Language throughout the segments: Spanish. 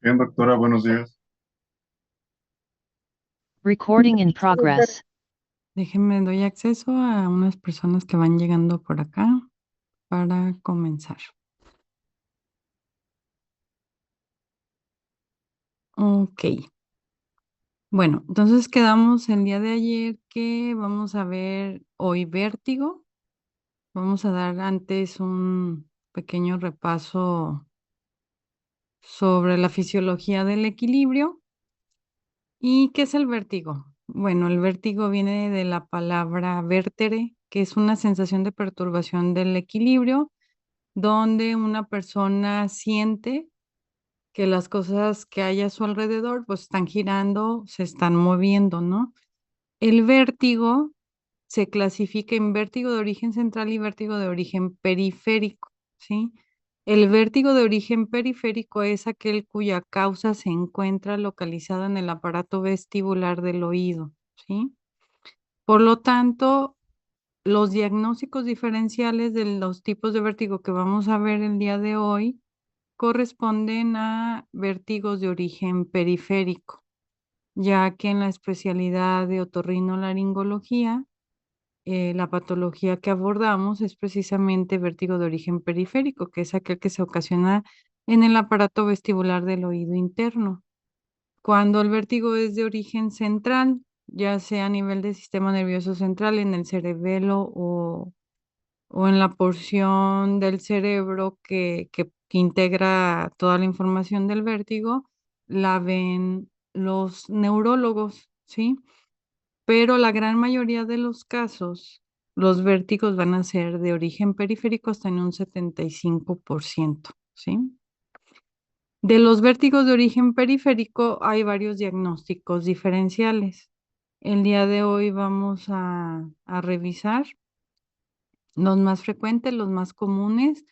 Bien, doctora, buenos días. Recording in progress. Déjenme, doy acceso a unas personas que van llegando por acá para comenzar. Ok. Bueno, entonces quedamos el día de ayer que vamos a ver hoy vértigo. Vamos a dar antes un pequeño repaso sobre la fisiología del equilibrio. ¿Y qué es el vértigo? Bueno, el vértigo viene de la palabra vértere, que es una sensación de perturbación del equilibrio donde una persona siente que las cosas que hay a su alrededor pues están girando, se están moviendo, ¿no? El vértigo se clasifica en vértigo de origen central y vértigo de origen periférico, ¿sí? El vértigo de origen periférico es aquel cuya causa se encuentra localizada en el aparato vestibular del oído, ¿sí? Por lo tanto, los diagnósticos diferenciales de los tipos de vértigo que vamos a ver el día de hoy corresponden a vértigos de origen periférico, ya que en la especialidad de otorrinolaringología, la patología que abordamos es precisamente vértigo de origen periférico, que es aquel que se ocasiona en el aparato vestibular del oído interno. Cuando el vértigo es de origen central, ya sea a nivel del sistema nervioso central, en el cerebelo o en la porción del cerebro que integra toda la información del vértigo, la ven los neurólogos, ¿sí? Pero la gran mayoría de los casos, los vértigos van a ser de origen periférico hasta en un 75%, ¿sí? De los vértigos de origen periférico hay varios diagnósticos diferenciales. El día de hoy vamos a revisar los más frecuentes, los más comunes,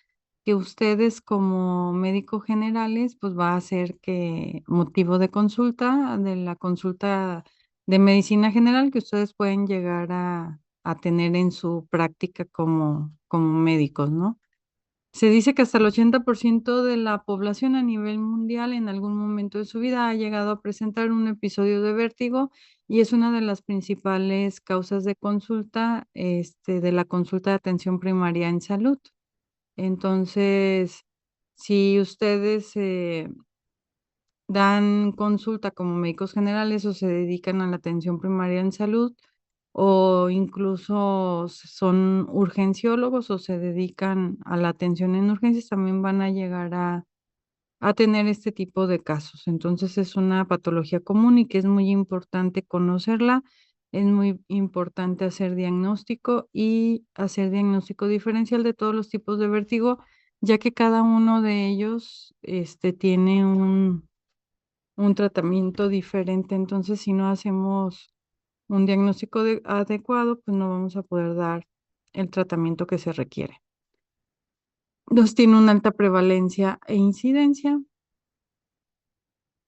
que ustedes como médicos generales, pues va a ser que motivo de consulta, de la consulta de medicina general que ustedes pueden llegar a tener en su práctica como médicos, ¿no? Se dice que hasta el 80% de la población a nivel mundial en algún momento de su vida ha llegado a presentar un episodio de vértigo y es una de las principales causas de consulta, de la consulta de atención primaria en salud. Entonces, si ustedes dan consulta como médicos generales o se dedican a la atención primaria en salud o incluso son urgenciólogos o se dedican a la atención en urgencias, también van a llegar a tener este tipo de casos. Entonces es una patología común y que es muy importante conocerla, es muy importante hacer diagnóstico y hacer diagnóstico diferencial de todos los tipos de vértigo, ya que cada uno de ellos tiene un tratamiento diferente. Entonces, si no hacemos un diagnóstico adecuado, pues no vamos a poder dar el tratamiento que se requiere. Dos, tiene una alta prevalencia e incidencia.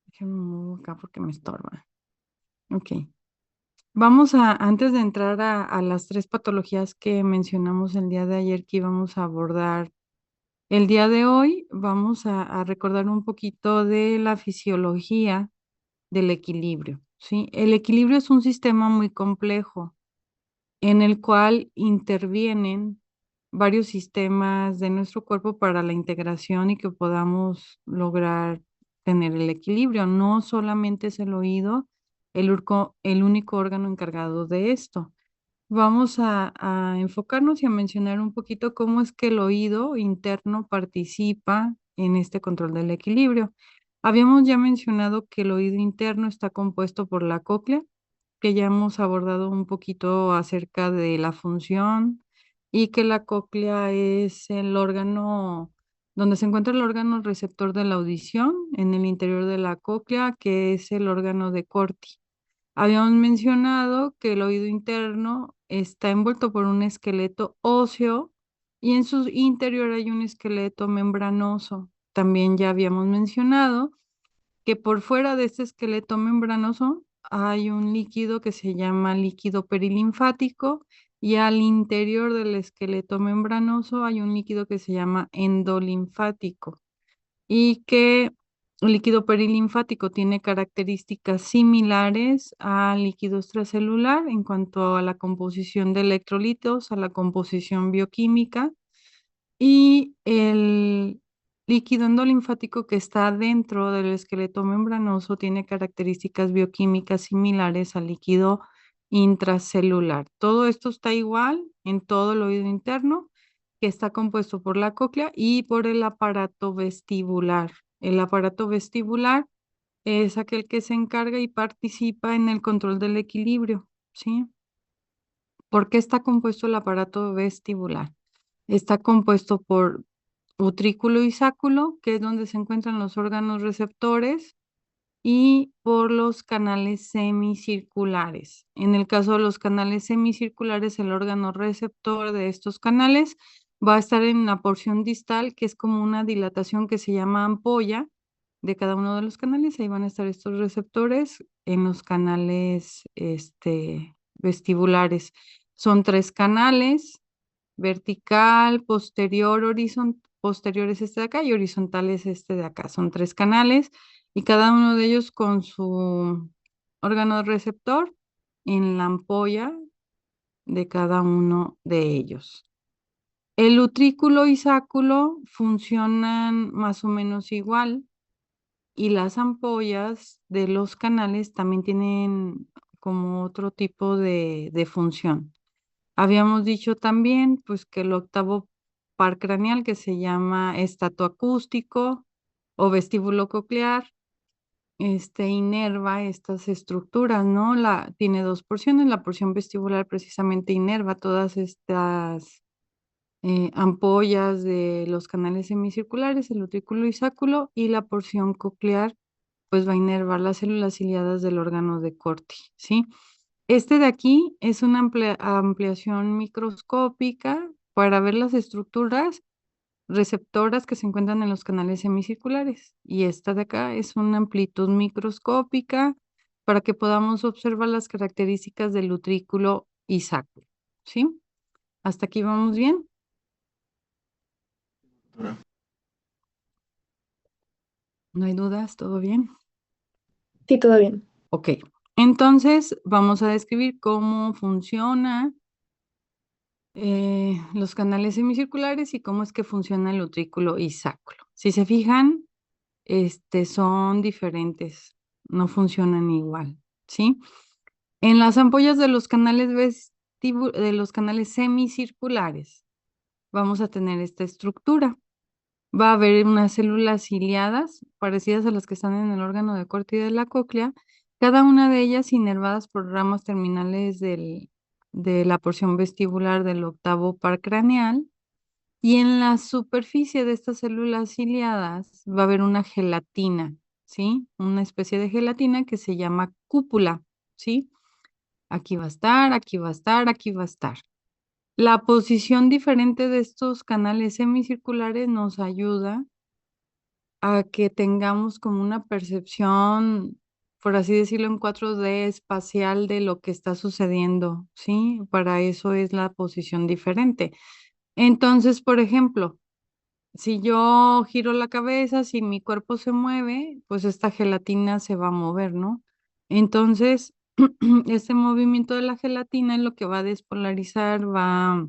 Déjenme mover acá porque me estorba. Ok. Vamos antes de entrar a las tres patologías que mencionamos el día de ayer que íbamos a abordar el día de hoy, vamos a recordar un poquito de la fisiología del equilibrio, ¿sí? El equilibrio es un sistema muy complejo en el cual intervienen varios sistemas de nuestro cuerpo para la integración y que podamos lograr tener el equilibrio. No solamente es el oído el único órgano encargado de esto. Vamos a enfocarnos y a mencionar un poquito cómo es que el oído interno participa en este control del equilibrio. Habíamos ya mencionado que el oído interno está compuesto por la cóclea, que ya hemos abordado un poquito acerca de la función y que la cóclea es el órgano donde se encuentra el órgano receptor de la audición en el interior de la cóclea, que es el órgano de Corti. Habíamos mencionado que el oído interno está envuelto por un esqueleto óseo y en su interior hay un esqueleto membranoso. También ya habíamos mencionado que por fuera de este esqueleto membranoso hay un líquido que se llama líquido perilinfático y al interior del esqueleto membranoso hay un líquido que se llama endolinfático y que El líquido perilinfático tiene características similares al líquido extracelular en cuanto a la composición de electrolitos, a la composición bioquímica, y el líquido endolinfático que está dentro del esqueleto membranoso tiene características bioquímicas similares al líquido intracelular. Todo esto está igual en todo el oído interno, que está compuesto por la cóclea y por el aparato vestibular. El aparato vestibular es aquel que se encarga y participa en el control del equilibrio, ¿sí? ¿Por qué está compuesto el aparato vestibular? Está compuesto por utrículo y sáculo, que es donde se encuentran los órganos receptores, y por los canales semicirculares. En el caso de los canales semicirculares, el órgano receptor de estos canales va a estar en la porción distal, que es como una dilatación que se llama ampolla de cada uno de los canales. Ahí van a estar estos receptores en los canales vestibulares. Son 3 canales: vertical, posterior, posterior es este de acá y horizontal es este de acá. Son 3 canales y cada uno de ellos con su órgano receptor en la ampolla de cada uno de ellos. El utrículo y sáculo funcionan más o menos igual y las ampollas de los canales también tienen como otro tipo de función. Habíamos dicho también, pues, que el octavo par craneal, que se llama estatoacústico o vestíbulo coclear, inerva estas estructuras, ¿no? Tiene 2 porciones. La porción vestibular precisamente inerva todas estas ampollas de los canales semicirculares, el utrículo y sáculo, y la porción coclear, pues, va a inervar las células ciliadas del órgano de Corti, ¿sí? Este de aquí es una ampliación microscópica para ver las estructuras receptoras que se encuentran en los canales semicirculares. Y esta de acá es una amplitud microscópica para que podamos observar las características del utrículo y sáculo, ¿sí? ¿Hasta aquí vamos bien? Doctora. ¿No hay dudas? ¿Todo bien? Sí, todo bien. Ok. Entonces, vamos a describir cómo funciona los canales semicirculares y cómo es que funciona el utrículo y sáculo. Si se fijan, son diferentes, no funcionan igual, ¿sí? En las ampollas de los canales de los canales semicirculares, vamos a tener esta estructura. Va a haber unas células ciliadas parecidas a las que están en el órgano de Corti de la cóclea, cada una de ellas inervadas por ramas terminales de la porción vestibular del octavo par craneal. Y en la superficie de estas células ciliadas va a haber una gelatina, ¿sí? Una especie de gelatina que se llama cúpula, ¿sí? Aquí va a estar, aquí va a estar, aquí va a estar. La posición diferente de estos canales semicirculares nos ayuda a que tengamos como una percepción, por así decirlo, en 4D espacial de lo que está sucediendo, ¿sí? Para eso es la posición diferente. Entonces, por ejemplo, si yo giro la cabeza, si mi cuerpo se mueve, pues esta gelatina se va a mover, ¿no? Entonces, este movimiento de la gelatina es lo que va a despolarizar, va a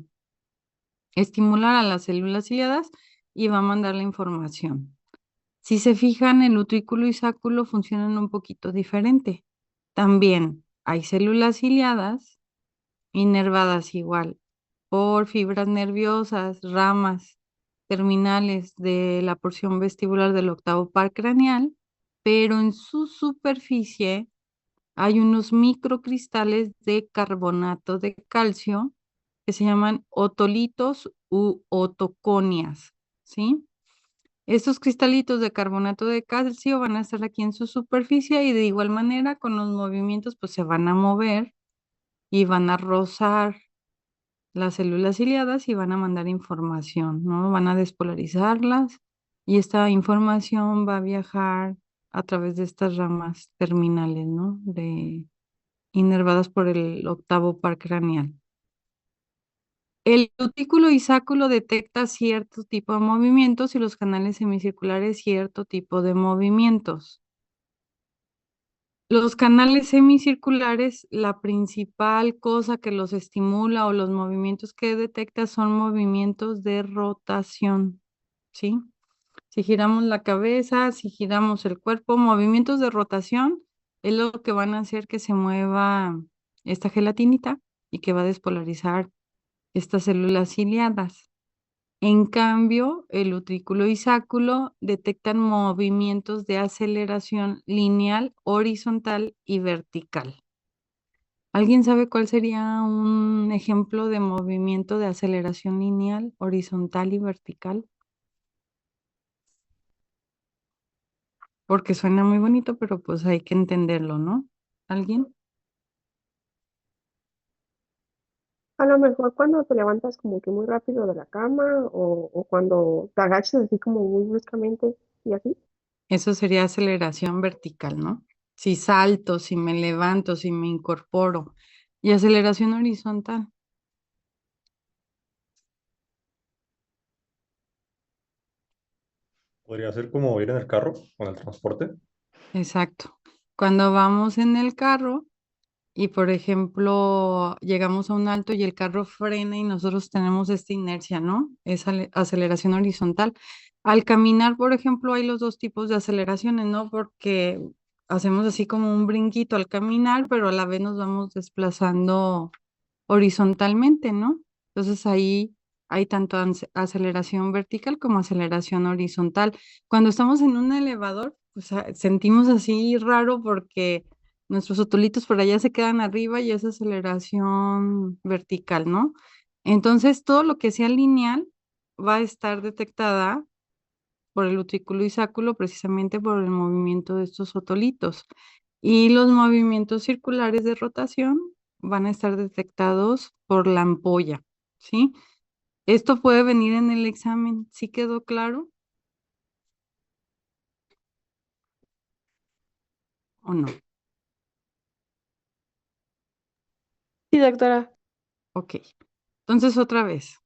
estimular a las células ciliadas y va a mandar la información. Si se fijan, el utrículo y sáculo funcionan un poquito diferente. También hay células ciliadas inervadas igual por fibras nerviosas, ramas terminales de la porción vestibular del octavo par craneal, pero en su superficie hay unos microcristales de carbonato de calcio que se llaman otolitos u otoconias, ¿sí? Estos cristalitos de carbonato de calcio van a estar aquí en su superficie y de igual manera con los movimientos pues se van a mover y van a rozar las células ciliadas y van a mandar información, ¿no? Van a despolarizarlas y esta información va a viajar a través de estas ramas terminales, ¿no? Inervadas por el octavo par craneal. El utículo y sáculo detecta cierto tipo de movimientos y los canales semicirculares cierto tipo de movimientos. Los canales semicirculares, la principal cosa que los estimula o los movimientos que detecta son movimientos de rotación, ¿sí? Si giramos la cabeza, si giramos el cuerpo, movimientos de rotación es lo que van a hacer que se mueva esta gelatinita y que va a despolarizar estas células ciliadas. En cambio, el utrículo y sáculo detectan movimientos de aceleración lineal, horizontal y vertical. ¿Alguien sabe cuál sería un ejemplo de movimiento de aceleración lineal, horizontal y vertical? Porque suena muy bonito, pero pues hay que entenderlo, ¿no? ¿Alguien? A lo mejor cuando te levantas como que muy rápido de la cama o cuando te agachas así como muy bruscamente y así. Eso sería aceleración vertical, ¿no? Si salto, si me levanto, si me incorporo. Y aceleración horizontal. Podría ser como ir en el carro con el transporte. Exacto. Cuando vamos en el carro y, por ejemplo, llegamos a un alto y el carro frena y nosotros tenemos esta inercia, ¿no? Esa aceleración horizontal. Al caminar, por ejemplo, hay los dos tipos de aceleraciones, ¿no? Porque hacemos así como un brinquito al caminar, pero a la vez nos vamos desplazando horizontalmente, ¿no? Entonces ahí hay tanto aceleración vertical como aceleración horizontal. Cuando estamos en un elevador, pues sentimos así raro porque nuestros otolitos por allá se quedan arriba y es aceleración vertical, ¿no? Entonces todo lo que sea lineal va a estar detectada por el utrículo y sáculo precisamente por el movimiento de estos otolitos. Y los movimientos circulares de rotación van a estar detectados por la ampolla, ¿sí? Esto puede venir en el examen. ¿Sí quedó claro o no? Sí, doctora. Ok. Entonces, otra vez.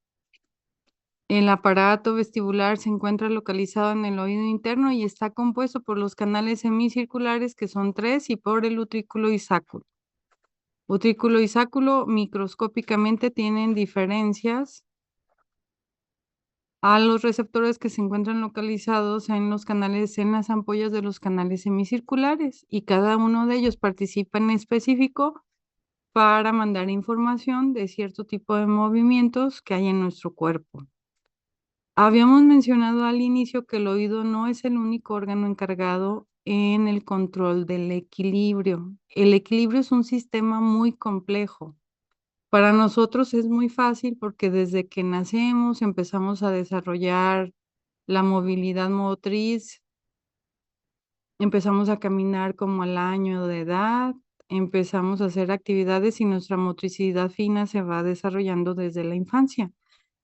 El aparato vestibular se encuentra localizado en el oído interno y está compuesto por los canales semicirculares, que son tres, y por el utrículo y sáculo. Utrículo y sáculo microscópicamente tienen diferencias a los receptores que se encuentran localizados en los canales, en las ampollas de los canales semicirculares, y cada uno de ellos participa en específico para mandar información de cierto tipo de movimientos que hay en nuestro cuerpo. Habíamos mencionado al inicio que el oído no es el único órgano encargado en el control del equilibrio. El equilibrio es un sistema muy complejo. Para nosotros es muy fácil porque desde que nacemos empezamos a desarrollar la movilidad motriz, empezamos a caminar como al año de edad, empezamos a hacer actividades y nuestra motricidad fina se va desarrollando desde la infancia.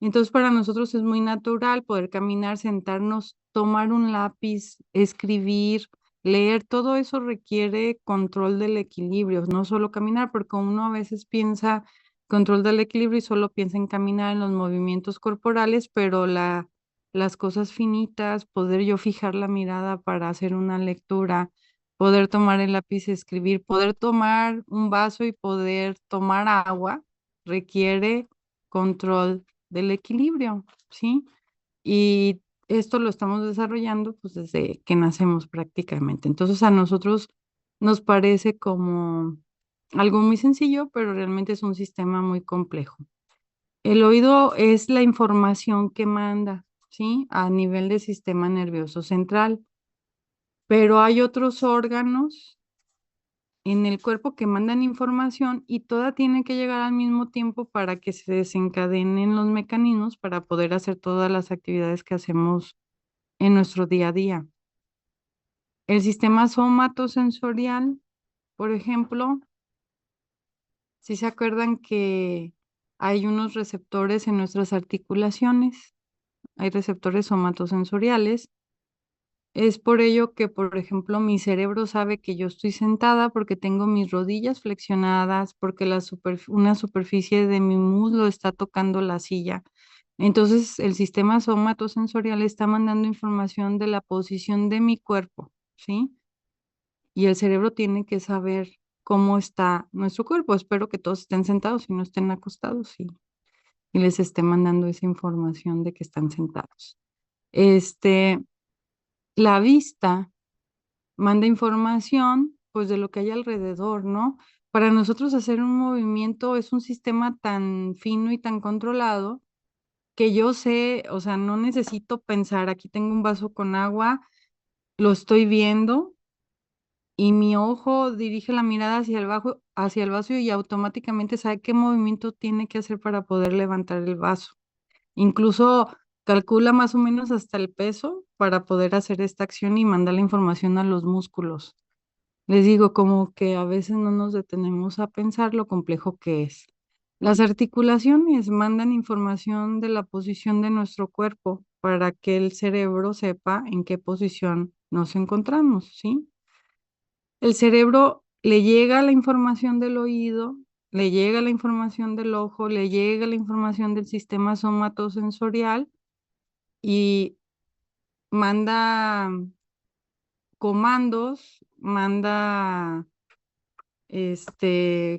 Entonces, para nosotros es muy natural poder caminar, sentarnos, tomar un lápiz, escribir, leer, todo eso requiere control del equilibrio, no solo caminar, porque uno a veces piensa control del equilibrio y solo piensa en caminar en los movimientos corporales, pero las cosas finitas, poder yo fijar la mirada para hacer una lectura, poder tomar el lápiz y escribir, poder tomar un vaso y poder tomar agua, requiere control del equilibrio, ¿sí? Y esto lo estamos desarrollando pues desde que nacemos prácticamente. Entonces a nosotros nos parece como algo muy sencillo, pero realmente es un sistema muy complejo. El oído es la información que manda, ¿sí? A nivel del sistema nervioso central, pero hay otros órganos en el cuerpo que mandan información y toda tiene que llegar al mismo tiempo para que se desencadenen los mecanismos para poder hacer todas las actividades que hacemos en nuestro día a día. El sistema somatosensorial, por ejemplo, si se acuerdan que hay unos receptores en nuestras articulaciones, hay receptores somatosensoriales. Es por ello que, por ejemplo, mi cerebro sabe que yo estoy sentada porque tengo mis rodillas flexionadas, porque una superficie de mi muslo está tocando la silla. Entonces, el sistema somatosensorial está mandando información de la posición de mi cuerpo, ¿sí? Y el cerebro tiene que saber cómo está nuestro cuerpo. Espero que todos estén sentados y no estén acostados y les esté mandando esa información de que están sentados. Este, la vista manda información, pues, de lo que hay alrededor, ¿no? Para nosotros hacer un movimiento es un sistema tan fino y tan controlado que yo sé, o sea, no necesito pensar, aquí tengo un vaso con agua, lo estoy viendo y mi ojo dirige la mirada hacia el vaso y automáticamente sabe qué movimiento tiene que hacer para poder levantar el vaso. Incluso calcula más o menos hasta el peso para poder hacer esta acción y mandar la información a los músculos. Les digo, como que a veces no nos detenemos a pensar lo complejo que es. Las articulaciones mandan información de la posición de nuestro cuerpo para que el cerebro sepa en qué posición nos encontramos, ¿sí? El cerebro le llega la información del oído, le llega la información del ojo, le llega la información del sistema somatosensorial y manda comandos, manda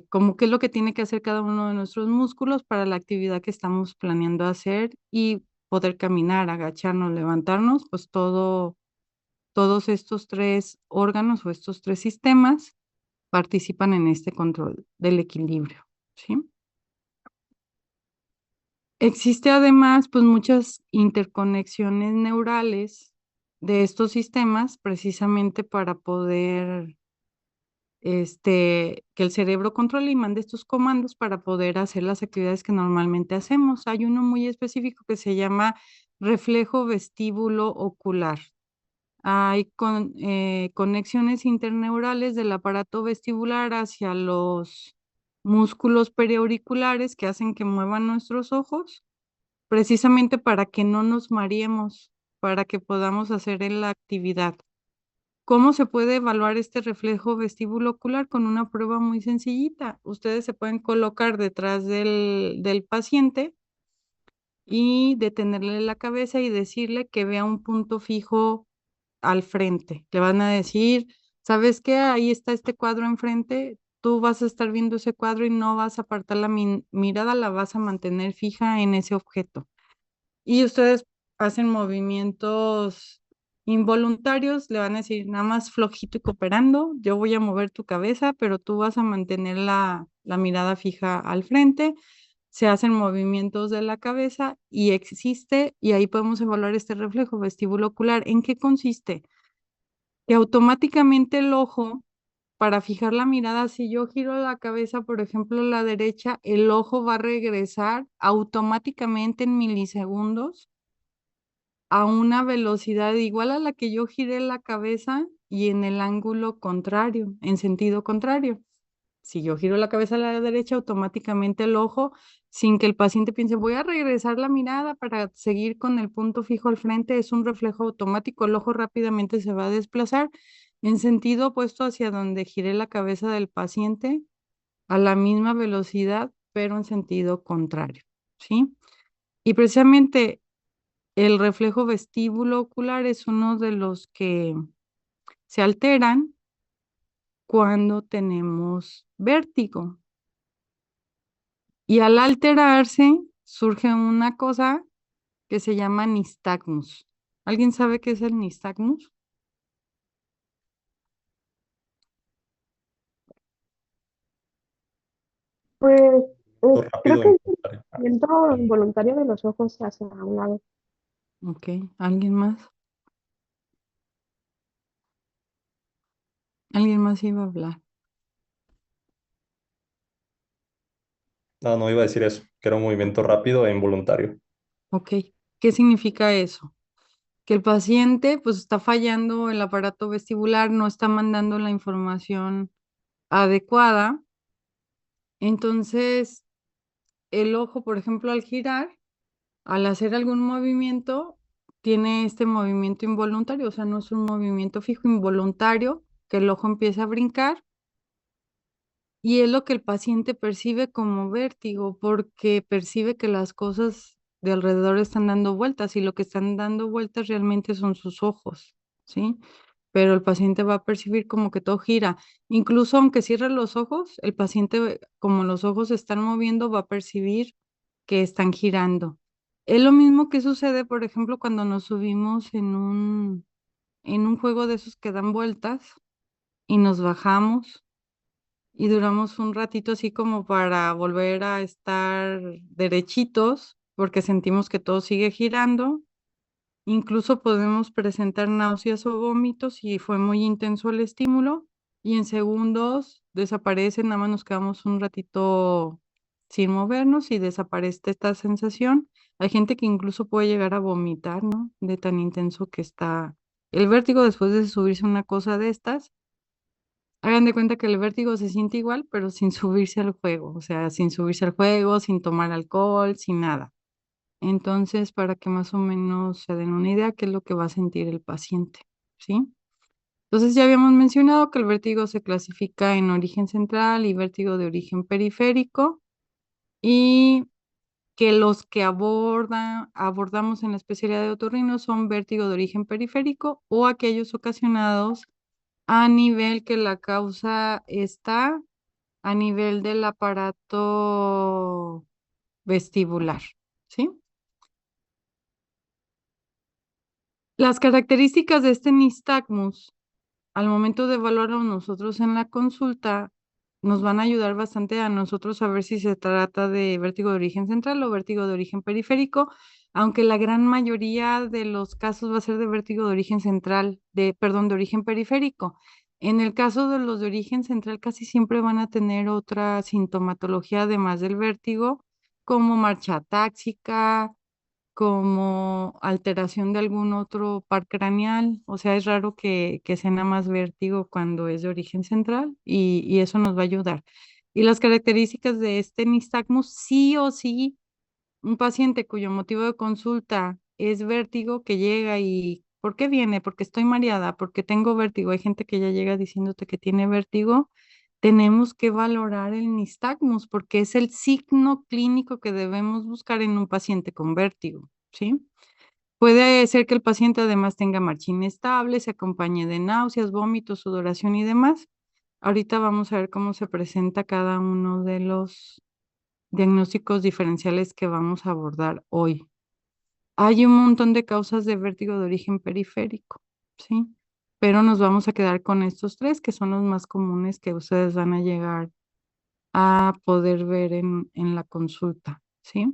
como qué es lo que tiene que hacer cada uno de nuestros músculos para la actividad que estamos planeando hacer y poder caminar, agacharnos, levantarnos, pues todos estos tres órganos o estos tres sistemas participan en este control del equilibrio, ¿sí? Existe además, pues, muchas interconexiones neurales de estos sistemas precisamente para poder que el cerebro controle y mande estos comandos para poder hacer las actividades que normalmente hacemos. Hay uno muy específico que se llama reflejo vestíbulo ocular. Hay conexiones interneurales del aparato vestibular hacia los músculos periauriculares que hacen que muevan nuestros ojos, precisamente para que no nos mareemos, para que podamos hacer la actividad. ¿Cómo se puede evaluar este reflejo vestíbulo ocular? Con una prueba muy sencillita. Ustedes se pueden colocar detrás del paciente y detenerle la cabeza y decirle que vea un punto fijo al frente. Le van a decir, ¿sabes qué? Ahí está este cuadro enfrente. Tú vas a estar viendo ese cuadro y no vas a apartar la mirada, la vas a mantener fija en ese objeto. Y ustedes hacen movimientos involuntarios, le van a decir nada más flojito y cooperando, yo voy a mover tu cabeza, pero tú vas a mantener la mirada fija al frente, se hacen movimientos de la cabeza y existe, y ahí podemos evaluar este reflejo vestíbulo ocular. ¿En qué consiste? Que automáticamente el ojo, para fijar la mirada, si yo giro la cabeza, por ejemplo, a la derecha, el ojo va a regresar automáticamente en milisegundos a una velocidad igual a la que yo giré la cabeza y en el ángulo contrario, en sentido contrario. Si yo giro la cabeza a la derecha, automáticamente el ojo, sin que el paciente piense, voy a regresar la mirada para seguir con el punto fijo al frente, es un reflejo automático, el ojo rápidamente se va a desplazar en sentido opuesto hacia donde giré la cabeza del paciente a la misma velocidad, pero en sentido contrario, ¿sí? Y precisamente el reflejo vestíbulo ocular es uno de los que se alteran cuando tenemos vértigo. Y al alterarse surge una cosa que se llama nistagmus. ¿Alguien sabe qué es el nistagmus? Pues creo Rápido que e es el involuntario. movimiento involuntario de los ojos hacia un lado. Ok, ¿alguien más? ¿Alguien más iba a hablar? No, no iba a decir eso, que era un movimiento rápido e involuntario. Ok, ¿qué significa eso? Que el paciente pues está fallando el aparato vestibular, no está mandando la información adecuada. Entonces, el ojo, por ejemplo, al girar, al hacer algún movimiento, tiene este movimiento involuntario, o sea, no es un movimiento fijo, involuntario, que el ojo empieza a brincar y es lo que el paciente percibe como vértigo, porque percibe que las cosas de alrededor están dando vueltas y lo que están dando vueltas realmente son sus ojos, ¿sí? Pero el paciente va a percibir como que todo gira. Incluso aunque cierre los ojos, el paciente, como los ojos se están moviendo, va a percibir que están girando. Es lo mismo que sucede, por ejemplo, cuando nos subimos en un juego de esos que dan vueltas y nos bajamos y duramos un ratito así como para volver a estar derechitos porque sentimos que todo sigue girando. Incluso podemos presentar náuseas o vómitos si fue muy intenso el estímulo y en segundos desaparecen, nada más nos quedamos un ratito sin movernos y desaparece esta sensación. Hay gente que incluso puede llegar a vomitar, ¿no? De tan intenso que está el vértigo después de subirse a una cosa de estas. Hagan de cuenta que el vértigo se siente igual, pero sin subirse al juego, o sea, sin subirse al juego, sin tomar alcohol, sin nada. Entonces, para que más o menos se den una idea qué es lo que va a sentir el paciente, ¿sí? Entonces, ya habíamos mencionado que el vértigo se clasifica en origen central y vértigo de origen periférico y que los que abordamos en la especialidad de otorrino son vértigo de origen periférico o aquellos ocasionados a nivel que la causa está a nivel del aparato vestibular, ¿sí? Las características de este nistagmus, al momento de evaluarlo nosotros en la consulta, nos van a ayudar bastante a nosotros a ver si se trata de vértigo de origen central o vértigo de origen periférico, aunque la gran mayoría de los casos va a ser de vértigo de origen central, perdón, de origen periférico. En el caso de los de origen central, casi siempre van a tener otra sintomatología además del vértigo, como marcha atáxica, como alteración de algún otro par craneal, o sea, es raro que sea nada más vértigo cuando es de origen central y eso nos va a ayudar. Y las características de este nistagmus, sí o sí, un paciente cuyo motivo de consulta es vértigo, que llega y ¿por qué viene? Porque estoy mareada, porque tengo vértigo. Hay gente que ya llega diciéndote que tiene vértigo. Tenemos que valorar el nistagmus porque es el signo clínico que debemos buscar en un paciente con vértigo, ¿sí? Puede ser que el paciente además tenga marcha inestable, se acompañe de náuseas, vómitos, sudoración y demás. Ahorita vamos a ver cómo se presenta cada uno de los diagnósticos diferenciales que vamos a abordar hoy. Hay un montón de causas de vértigo de origen periférico, ¿sí? Pero nos vamos a quedar con estos tres que son los más comunes que ustedes van a llegar a poder ver en la consulta, ¿sí?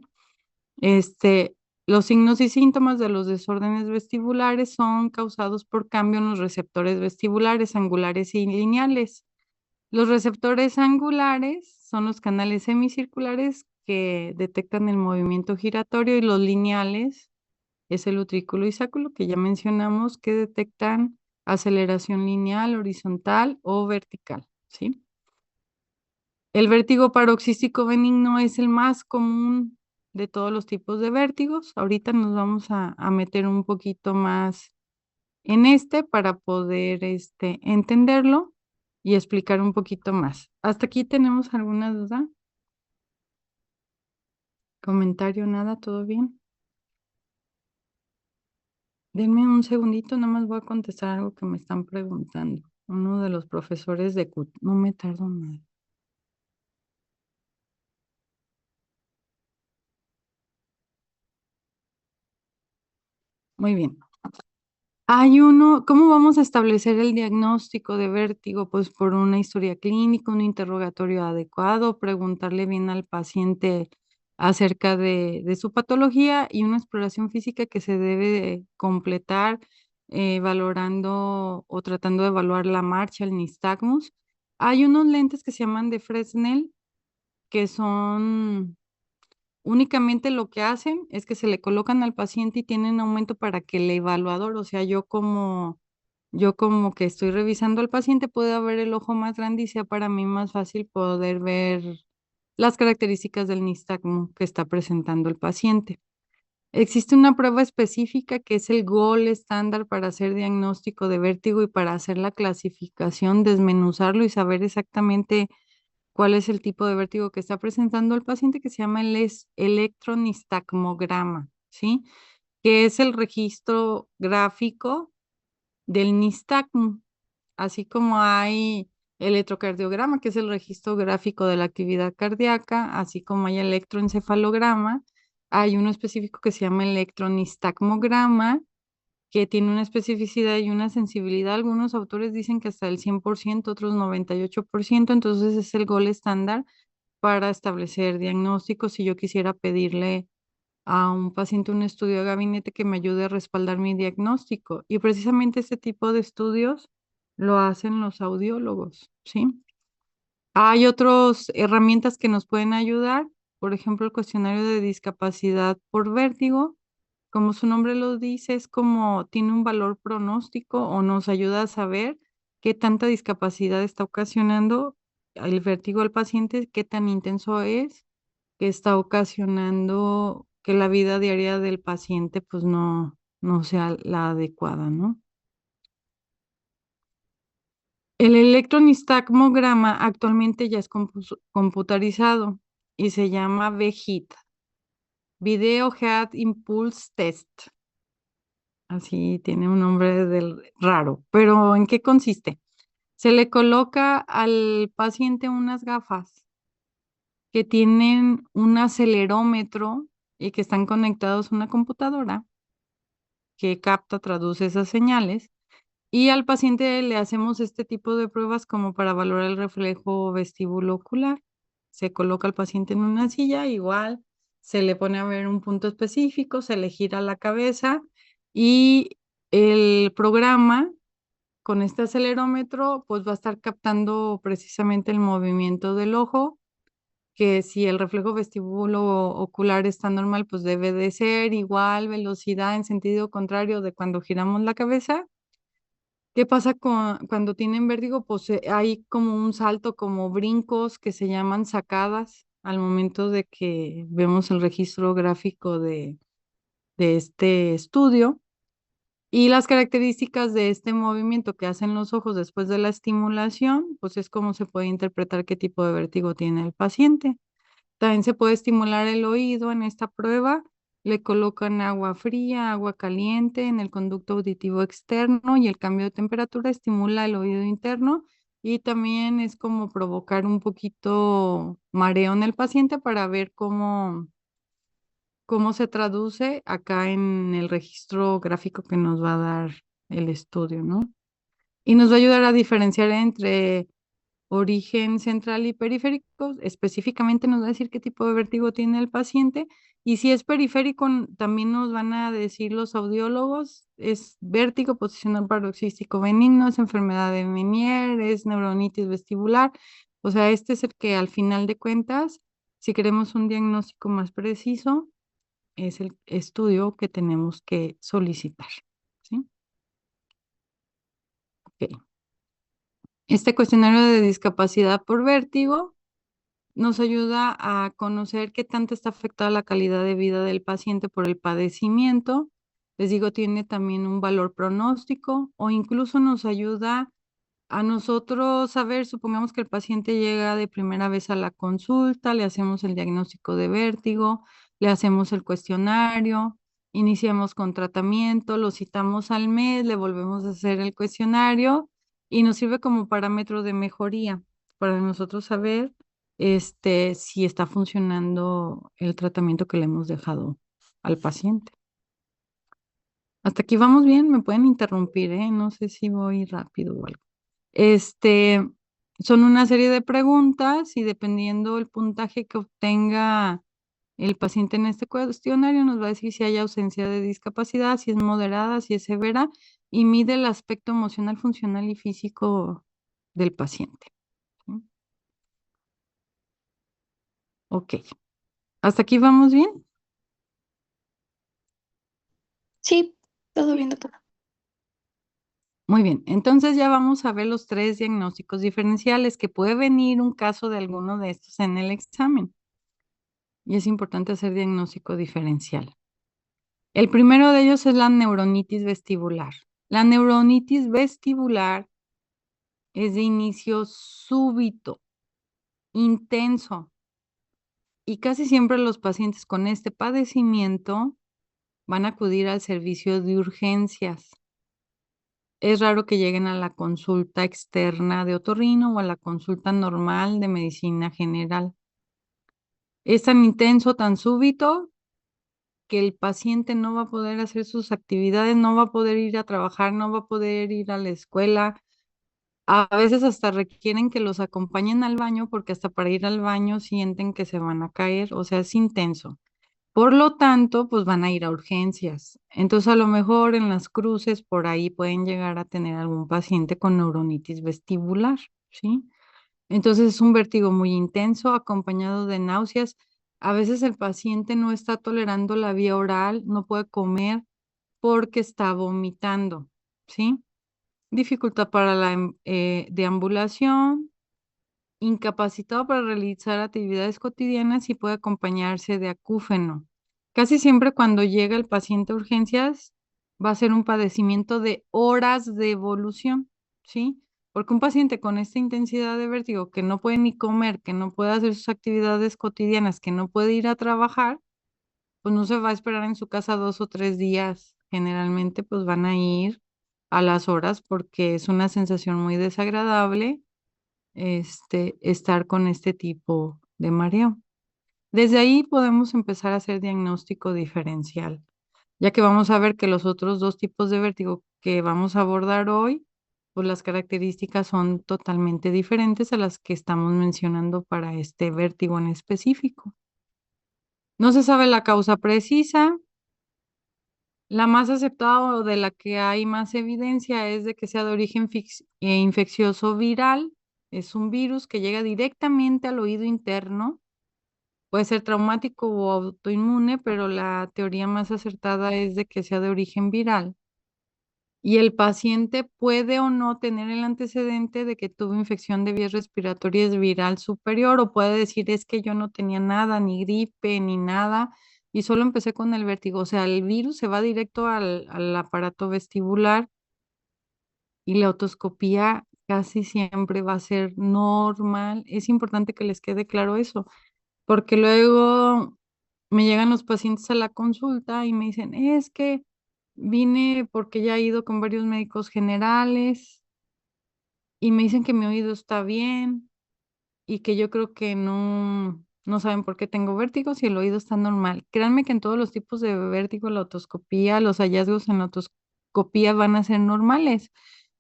Este, los signos y síntomas de los desórdenes vestibulares son causados por cambio en los receptores vestibulares angulares y lineales. Los receptores angulares son los canales semicirculares que detectan el movimiento giratorio y los lineales es el utrículo y sáculo que ya mencionamos que detectan aceleración lineal, horizontal o vertical, ¿sí? El vértigo paroxístico benigno es el más común de todos los tipos de vértigos. Ahorita nos vamos a meter un poquito más en este para poder entenderlo y explicar un poquito más. ¿Hasta aquí tenemos alguna duda? ¿Comentario? ¿Nada? ¿Todo bien? Denme un segundito, nada más voy a contestar algo que me están preguntando. Uno de los profesores de CUT. No me tardo nada. Muy bien. Hay uno, ¿cómo vamos a establecer el diagnóstico de vértigo? Pues por una historia clínica, un interrogatorio adecuado, preguntarle bien al paciente acerca de su patología y una exploración física que se debe de completar valorando o tratando de evaluar la marcha, el nistagmus. Hay unos lentes que se llaman de Fresnel que son únicamente lo que hacen es que se le colocan al paciente y tienen aumento para que el evaluador, o sea, yo como que estoy revisando al paciente, pueda ver el ojo más grande y sea para mí más fácil poder ver las características del nistagmo que está presentando el paciente. Existe una prueba específica que es el gol estándar para hacer diagnóstico de vértigo y para hacer la clasificación, desmenuzarlo y saber exactamente cuál es el tipo de vértigo que está presentando el paciente, que se llama el electronistagmograma, ¿sí? Que es el registro gráfico del nistagmo, así como hay electrocardiograma, que es el registro gráfico de la actividad cardíaca, así como hay electroencefalograma, hay uno específico que se llama electronistagmograma, que tiene una especificidad y una sensibilidad. Algunos autores dicen que hasta el 100%, otros 98%, entonces es el gol estándar para establecer diagnósticos. Si yo quisiera pedirle a un paciente un estudio de gabinete que me ayude a respaldar mi diagnóstico. Y precisamente este tipo de estudios lo hacen los audiólogos, ¿sí? Hay otras herramientas que nos pueden ayudar, por ejemplo, el cuestionario de discapacidad por vértigo. Como su nombre lo dice, es como tiene un valor pronóstico o nos ayuda a saber qué tanta discapacidad está ocasionando el vértigo al paciente, qué tan intenso es, que está ocasionando que la vida diaria del paciente pues no sea la adecuada, ¿no? El electronistagmograma actualmente ya es computarizado y se llama VHIT, Video Head Impulse Test. Así tiene un nombre raro, pero ¿en qué consiste? Se le coloca al paciente unas gafas que tienen un acelerómetro y que están conectados a una computadora que capta, traduce esas señales. Y al paciente le hacemos este tipo de pruebas como para valorar el reflejo vestíbulo ocular. Se coloca al paciente en una silla, igual se le pone a ver un punto específico, se le gira la cabeza y el programa con este acelerómetro pues va a estar captando precisamente el movimiento del ojo, que si el reflejo vestíbulo ocular está normal, pues debe de ser igual velocidad en sentido contrario de cuando giramos la cabeza. ¿Qué pasa cuando tienen vértigo? Pues hay como un salto, como brincos que se llaman sacadas al momento de que vemos el registro gráfico de este estudio. Y las características de este movimiento que hacen los ojos después de la estimulación, pues es como se puede interpretar qué tipo de vértigo tiene el paciente. También se puede estimular el oído en esta prueba. Le colocan agua fría, agua caliente en el conducto auditivo externo y el cambio de temperatura estimula el oído interno y también es como provocar un poquito mareo en el paciente para ver cómo se traduce acá en el registro gráfico que nos va a dar el estudio, ¿no? Y nos va a ayudar a diferenciar entre origen central y periférico. Específicamente nos va a decir qué tipo de vértigo tiene el paciente. Y si es periférico, también nos van a decir los audiólogos, es vértigo posicional paroxístico benigno, es enfermedad de Meniere, es neuronitis vestibular. O sea, este es el que al final de cuentas, si queremos un diagnóstico más preciso, es el estudio que tenemos que solicitar. ¿Sí? Ok. Este cuestionario de discapacidad por vértigo nos ayuda a conocer qué tanto está afectada la calidad de vida del paciente por el padecimiento. Les digo, tiene también un valor pronóstico o incluso nos ayuda a nosotros saber, supongamos que el paciente llega de primera vez a la consulta, le hacemos el diagnóstico de vértigo, le hacemos el cuestionario, iniciamos con tratamiento, lo citamos al mes, le volvemos a hacer el cuestionario y nos sirve como parámetro de mejoría para nosotros saber si está funcionando el tratamiento que le hemos dejado al paciente. Hasta aquí vamos bien, me pueden interrumpir, ¿eh? No sé si voy rápido o algo. Este, Son una serie de preguntas y dependiendo el puntaje que obtenga el paciente en este cuestionario, nos va a decir si hay ausencia de discapacidad, si es moderada, si es severa y mide el aspecto emocional, funcional y físico del paciente. ¿Sí? Ok, ¿hasta aquí vamos bien? Sí, todo bien, doctora. Muy bien, entonces ya vamos a ver los tres diagnósticos diferenciales que puede venir un caso de alguno de estos en el examen. Y es importante hacer diagnóstico diferencial. El primero de ellos es la neuronitis vestibular. La neuronitis vestibular es de inicio súbito, intenso, y casi siempre los pacientes con este padecimiento van a acudir al servicio de urgencias. Es raro que lleguen a la consulta externa de otorrino o a la consulta normal de medicina general. Es tan intenso, tan súbito, que el paciente no va a poder hacer sus actividades, no va a poder ir a trabajar, no va a poder ir a la escuela. A veces hasta requieren que los acompañen al baño porque hasta para ir al baño sienten que se van a caer, o sea, es intenso. Por lo tanto, pues van a ir a urgencias. Entonces, a lo mejor en las cruces por ahí pueden llegar a tener algún paciente con neuronitis vestibular, ¿sí? Entonces, es un vértigo muy intenso acompañado de náuseas. A veces el paciente no está tolerando la vía oral, no puede comer porque está vomitando, ¿sí? Dificultad para la deambulación, incapacitado para realizar actividades cotidianas y puede acompañarse de acúfeno. Casi siempre cuando llega el paciente a urgencias va a ser un padecimiento de horas de evolución, ¿sí? Porque un paciente con esta intensidad de vértigo que no puede ni comer, que no puede hacer sus actividades cotidianas, que no puede ir a trabajar, pues no se va a esperar en su casa 2 o 3 días. Generalmente pues van a ir a las horas porque es una sensación muy desagradable estar con este tipo de mareo. Desde ahí podemos empezar a hacer diagnóstico diferencial, ya que vamos a ver que los otros dos tipos de vértigo que vamos a abordar hoy, pues las características son totalmente diferentes a las que estamos mencionando para este vértigo en específico. No se sabe la causa precisa. La más aceptada o de la que hay más evidencia es de que sea de origen infeccioso viral. Es un virus que llega directamente al oído interno. Puede ser traumático o autoinmune, pero la teoría más acertada es de que sea de origen viral. Y el paciente puede o no tener el antecedente de que tuvo infección de vías respiratorias viral superior, o puede decir es que yo no tenía nada, ni gripe, ni nada, y solo empecé con el vértigo. O sea, el virus se va directo al aparato vestibular y la otoscopía casi siempre va a ser normal. Es importante que les quede claro eso, porque luego me llegan los pacientes a la consulta y me dicen, es que vine porque ya he ido con varios médicos generales y me dicen que mi oído está bien y que yo creo que no saben por qué tengo vértigo si el oído está normal. Créanme que en todos los tipos de vértigo, la otoscopía, los hallazgos en la otoscopía van a ser normales.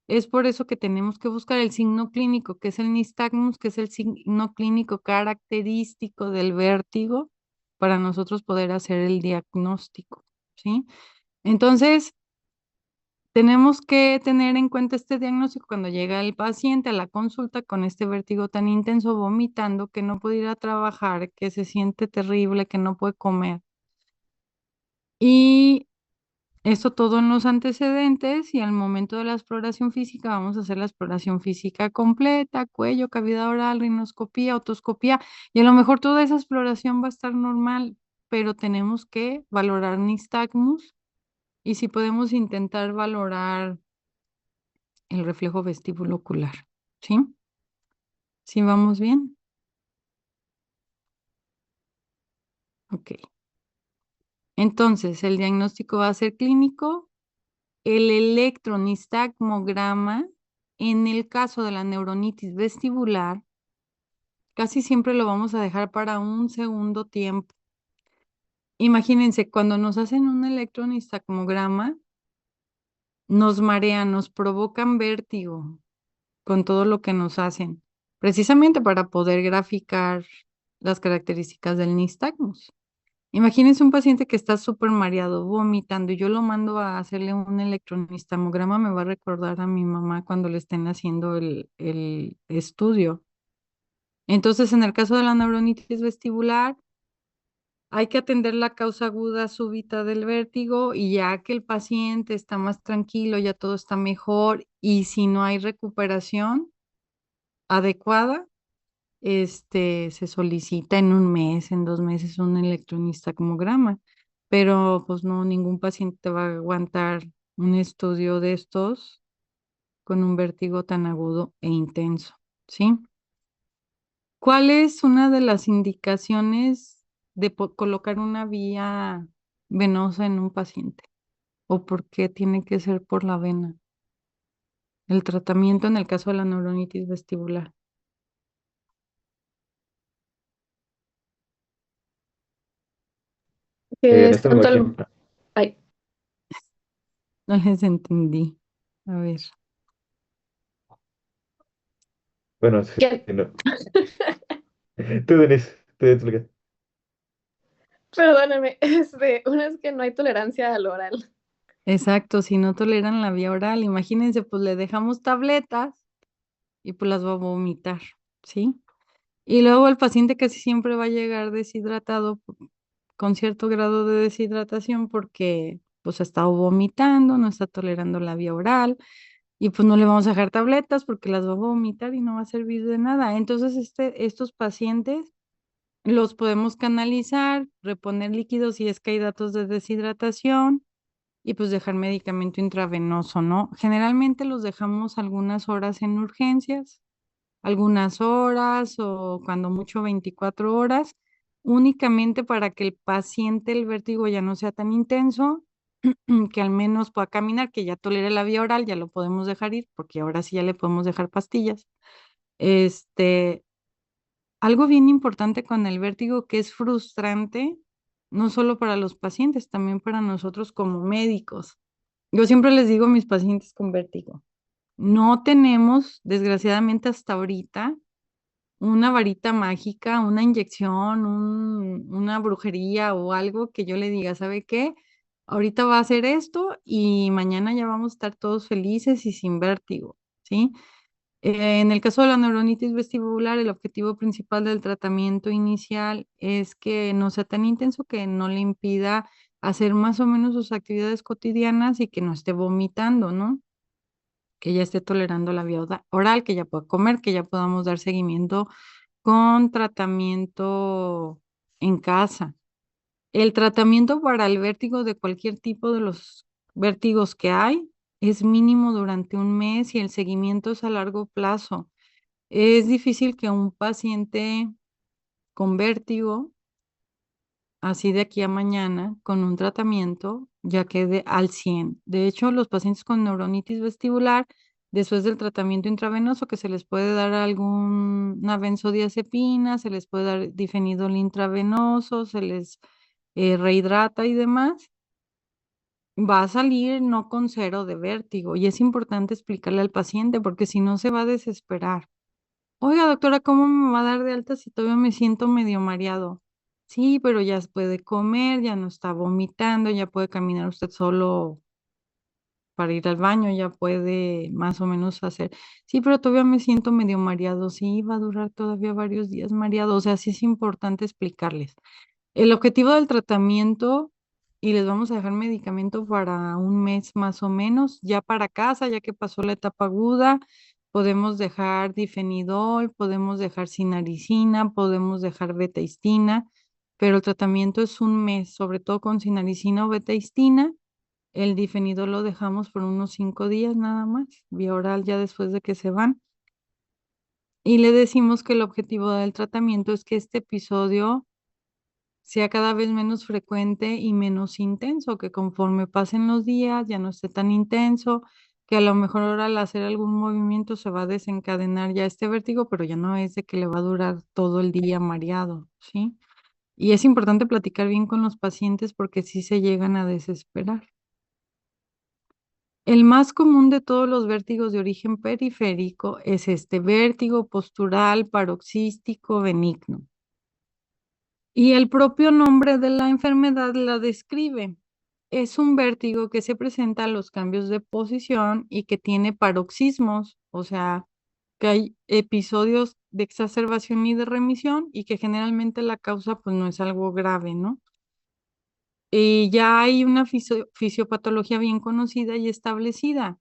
Es por eso que tenemos que buscar el signo clínico, que es el nistagmus, que es el signo clínico característico del vértigo, para nosotros poder hacer el diagnóstico, ¿sí? Entonces, tenemos que tener en cuenta este diagnóstico cuando llega el paciente a la consulta con este vértigo tan intenso, vomitando, que no puede ir a trabajar, que se siente terrible, que no puede comer. Y esto todo en los antecedentes y al momento de la exploración física vamos a hacer la exploración física completa, cuello, cavidad oral, rinoscopía, otoscopía, y a lo mejor toda esa exploración va a estar normal, pero tenemos que valorar nistagmus y si podemos intentar valorar el reflejo vestíbulo ocular, ¿sí? ¿Sí vamos bien? Ok. Entonces, el diagnóstico va a ser clínico. El electronistagmograma, en el caso de la neuronitis vestibular, casi siempre lo vamos a dejar para un segundo tiempo. Imagínense, cuando nos hacen un electronistagmograma, nos marean, nos provocan vértigo con todo lo que nos hacen, precisamente para poder graficar las características del nistagmus. Imagínense un paciente que está súper mareado, vomitando, y yo lo mando a hacerle un electronistagmograma, me va a recordar a mi mamá cuando le estén haciendo el estudio. Entonces, en el caso de la neuronitis vestibular, hay que atender la causa aguda súbita del vértigo y ya que el paciente está más tranquilo, ya todo está mejor y si no hay recuperación adecuada, se solicita en un mes, en 2 meses un electronistagmograma. pero pues no, ningún paciente va a aguantar un estudio de estos con un vértigo tan agudo e intenso, ¿sí? ¿Cuál es una de las indicaciones de colocar una vía venosa en un paciente? ¿O por qué tiene que ser por la vena? El tratamiento en el caso de la neuronitis vestibular. Que En es esta me tanto imagino. el... Ay, No les entendí. A ver. Bueno, sí, que... no. Tú, Denise, tú explica. Perdóname, una es que no hay tolerancia al oral. Exacto, si no toleran la vía oral, imagínense, pues le dejamos tabletas y pues las va a vomitar, ¿sí? Y luego el paciente casi siempre va a llegar deshidratado con cierto grado de deshidratación porque pues ha estado vomitando, no está tolerando la vía oral y pues no le vamos a dejar tabletas porque las va a vomitar y no va a servir de nada. Entonces, estos pacientes los podemos canalizar, reponer líquidos si es que hay datos de deshidratación y pues dejar medicamento intravenoso, ¿no? Generalmente los dejamos algunas horas en urgencias, algunas horas o cuando mucho 24 horas, únicamente para que el paciente, el vértigo ya no sea tan intenso, que al menos pueda caminar, que ya tolere la vía oral, ya lo podemos dejar ir, porque ahora sí ya le podemos dejar pastillas. Este, algo bien importante con el vértigo que es frustrante, no solo para los pacientes, también para nosotros como médicos. Yo siempre les digo a mis pacientes con vértigo, no tenemos, desgraciadamente hasta ahorita, una varita mágica, una inyección, una brujería o algo que yo le diga, ¿sabe qué? Ahorita va a hacer esto y mañana ya vamos a estar todos felices y sin vértigo, ¿sí? En el caso de la neuronitis vestibular, el objetivo principal del tratamiento inicial es que no sea tan intenso, que no le impida hacer más o menos sus actividades cotidianas y que no esté vomitando, ¿no? Que ya esté tolerando la vía oral, que ya pueda comer, que ya podamos dar seguimiento con tratamiento en casa. El tratamiento para el vértigo de cualquier tipo de los vértigos que hay es mínimo durante un mes y el seguimiento es a largo plazo. Es difícil que un paciente con vértigo, así de aquí a mañana, con un tratamiento, ya quede al 100. De hecho, los pacientes con neuronitis vestibular, después del tratamiento intravenoso, que se les puede dar alguna benzodiazepina, se les puede dar difenidol intravenoso, se les rehidrata y demás, va a salir no con cero de vértigo. Y es importante explicarle al paciente porque si no se va a desesperar. Oiga, doctora, ¿cómo me va a dar de alta si todavía me siento medio mareado? Sí, pero ya puede comer, ya no está vomitando, ya puede caminar usted solo para ir al baño, ya puede más o menos hacer. Sí, pero todavía me siento medio mareado. Sí, va a durar todavía varios días mareado. O sea, sí es importante explicarles. El objetivo del tratamiento, y les vamos a dejar medicamento para un mes más o menos, ya para casa, ya que pasó la etapa aguda, podemos dejar difenidol, podemos dejar sinaricina, podemos dejar betaistina, pero el tratamiento es un mes, sobre todo con sinaricina o betaistina. El difenidol lo dejamos por unos 5 días nada más, vía oral ya después de que se van. Y le decimos que el objetivo del tratamiento es que este episodio sea cada vez menos frecuente y menos intenso, que conforme pasen los días ya no esté tan intenso, que a lo mejor ahora al hacer algún movimiento se va a desencadenar ya este vértigo, pero ya no es de que le va a durar todo el día mareado, ¿sí? Y es importante platicar bien con los pacientes porque sí se llegan a desesperar. El más común de todos los vértigos de origen periférico es este vértigo postural paroxístico benigno. Y el propio nombre de la enfermedad la describe. Es un vértigo que se presenta a los cambios de posición y que tiene paroxismos, o sea, que hay episodios de exacerbación y de remisión y que generalmente la causa pues no es algo grave, ¿no? Y ya hay una fisiopatología bien conocida y establecida.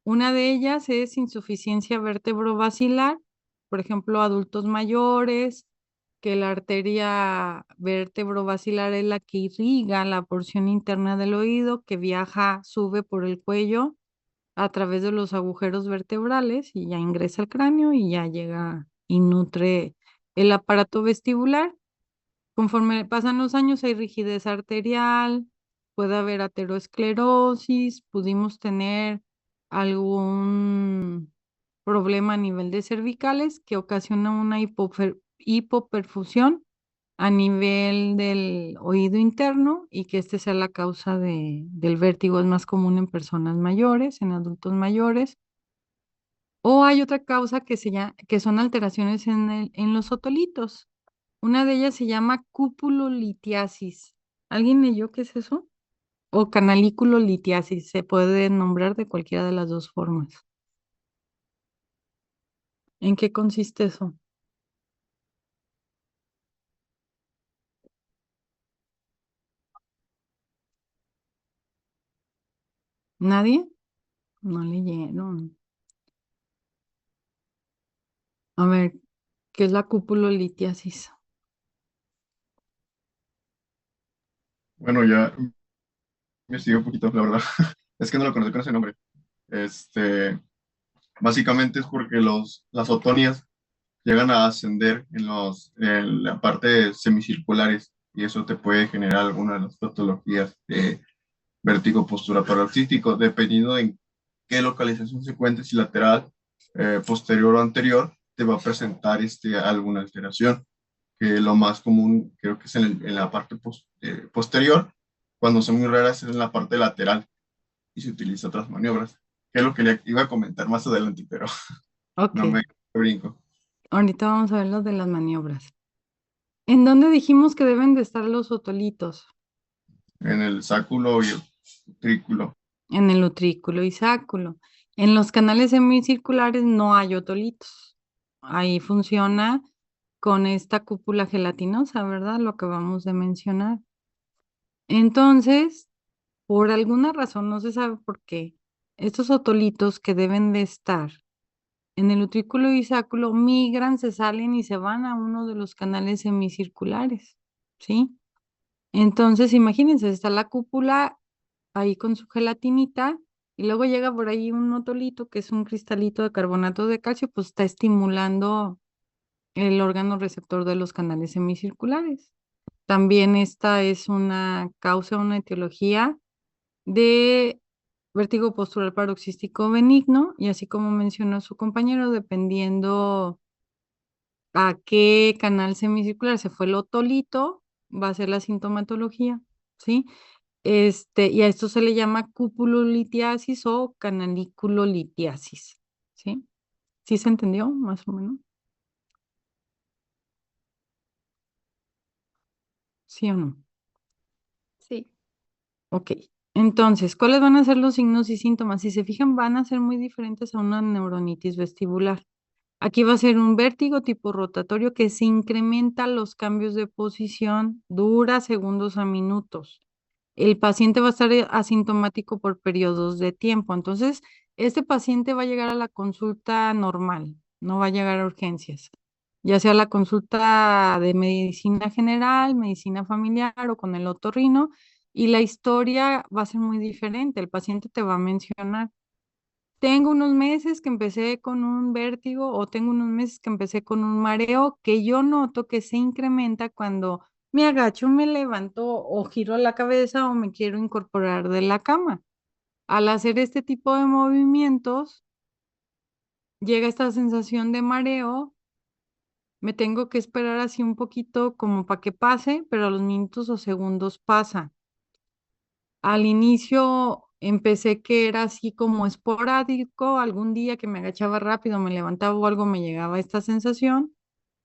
Una de ellas es insuficiencia vertebrovascular, por ejemplo, adultos mayores que la arteria vertebrobasilar es la que irriga la porción interna del oído, que viaja, sube por el cuello a través de los agujeros vertebrales y ya ingresa al cráneo y ya llega y nutre el aparato vestibular. Conforme pasan los años hay rigidez arterial, puede haber aterosclerosis, pudimos tener algún problema a nivel de cervicales que ocasiona una hipoperfusión a nivel del oído interno y que este sea la causa del vértigo. Es más común en personas mayores, en adultos mayores. O hay otra causa que son alteraciones en los otolitos. Una de ellas se llama cupulolitiasis. ¿Alguien leyó qué es eso? O canaliculolitiasis. Se puede nombrar de cualquiera de las dos formas. ¿En qué consiste eso? ¿Nadie? No leyeron. A ver, ¿qué es la cupulolitiasis? Bueno, ya investigué un poquito, la verdad. Es que no lo conocí con ese nombre. Este, básicamente es porque las otonias llegan a ascender en la parte semicirculares y eso te puede generar alguna de las patologías de vértigo postural paroxístico, dependiendo en qué localización se encuentre, si lateral, posterior o anterior, te va a presentar alguna alteración, que lo más común creo que es en la parte posterior, cuando son muy raras es en la parte lateral y se utiliza otras maniobras, que es lo que le iba a comentar más adelante, pero Ok, no me brinco. ahorita vamos a ver lo de las maniobras. ¿En dónde dijimos que deben de estar los otolitos? En el sáculo y el utrículo. En el utrículo y sáculo. En los canales semicirculares no hay otolitos. Ahí funciona con esta cúpula gelatinosa, ¿verdad? Lo que vamos de mencionar. Entonces, por alguna razón, no se sabe por qué, estos otolitos que deben de estar en el utrículo y sáculo migran, se salen y se van a uno de los canales semicirculares, ¿sí? Entonces, imagínense, está la cúpula ahí con su gelatinita y luego llega por ahí un otolito que es un cristalito de carbonato de calcio, pues está estimulando el órgano receptor de los canales semicirculares. También esta es una causa, una etiología de vértigo postural paroxístico benigno y así como mencionó su compañero, dependiendo a qué canal semicircular se fue el otolito, va a ser la sintomatología, ¿sí? Y a esto se le llama cupulolitiasis o canaliculolitiasis, ¿sí? ¿Sí se entendió más o menos? ¿Sí o no? Sí. Ok. Entonces, ¿cuáles van a ser los signos y síntomas? Si se fijan, van a ser muy diferentes a una neuronitis vestibular. Aquí va a ser un vértigo tipo rotatorio que se incrementa los cambios de posición, dura segundos a minutos. El paciente va a estar asintomático por periodos de tiempo. Entonces, este paciente va a llegar a la consulta normal, no va a llegar a urgencias, ya sea la consulta de medicina general, medicina familiar o con el otorrino, y la historia va a ser muy diferente. El paciente te va a mencionar, tengo unos meses que empecé con un vértigo o tengo unos meses que empecé con un mareo que yo noto que se incrementa cuando me agacho, me levanto o giro la cabeza o me quiero incorporar de la cama. Al hacer este tipo de movimientos, llega esta sensación de mareo, me tengo que esperar así un poquito como para que pase, pero a los minutos o segundos pasa. Al inicio empecé que era así como esporádico, algún día que me agachaba rápido, me levantaba o algo, me llegaba esta sensación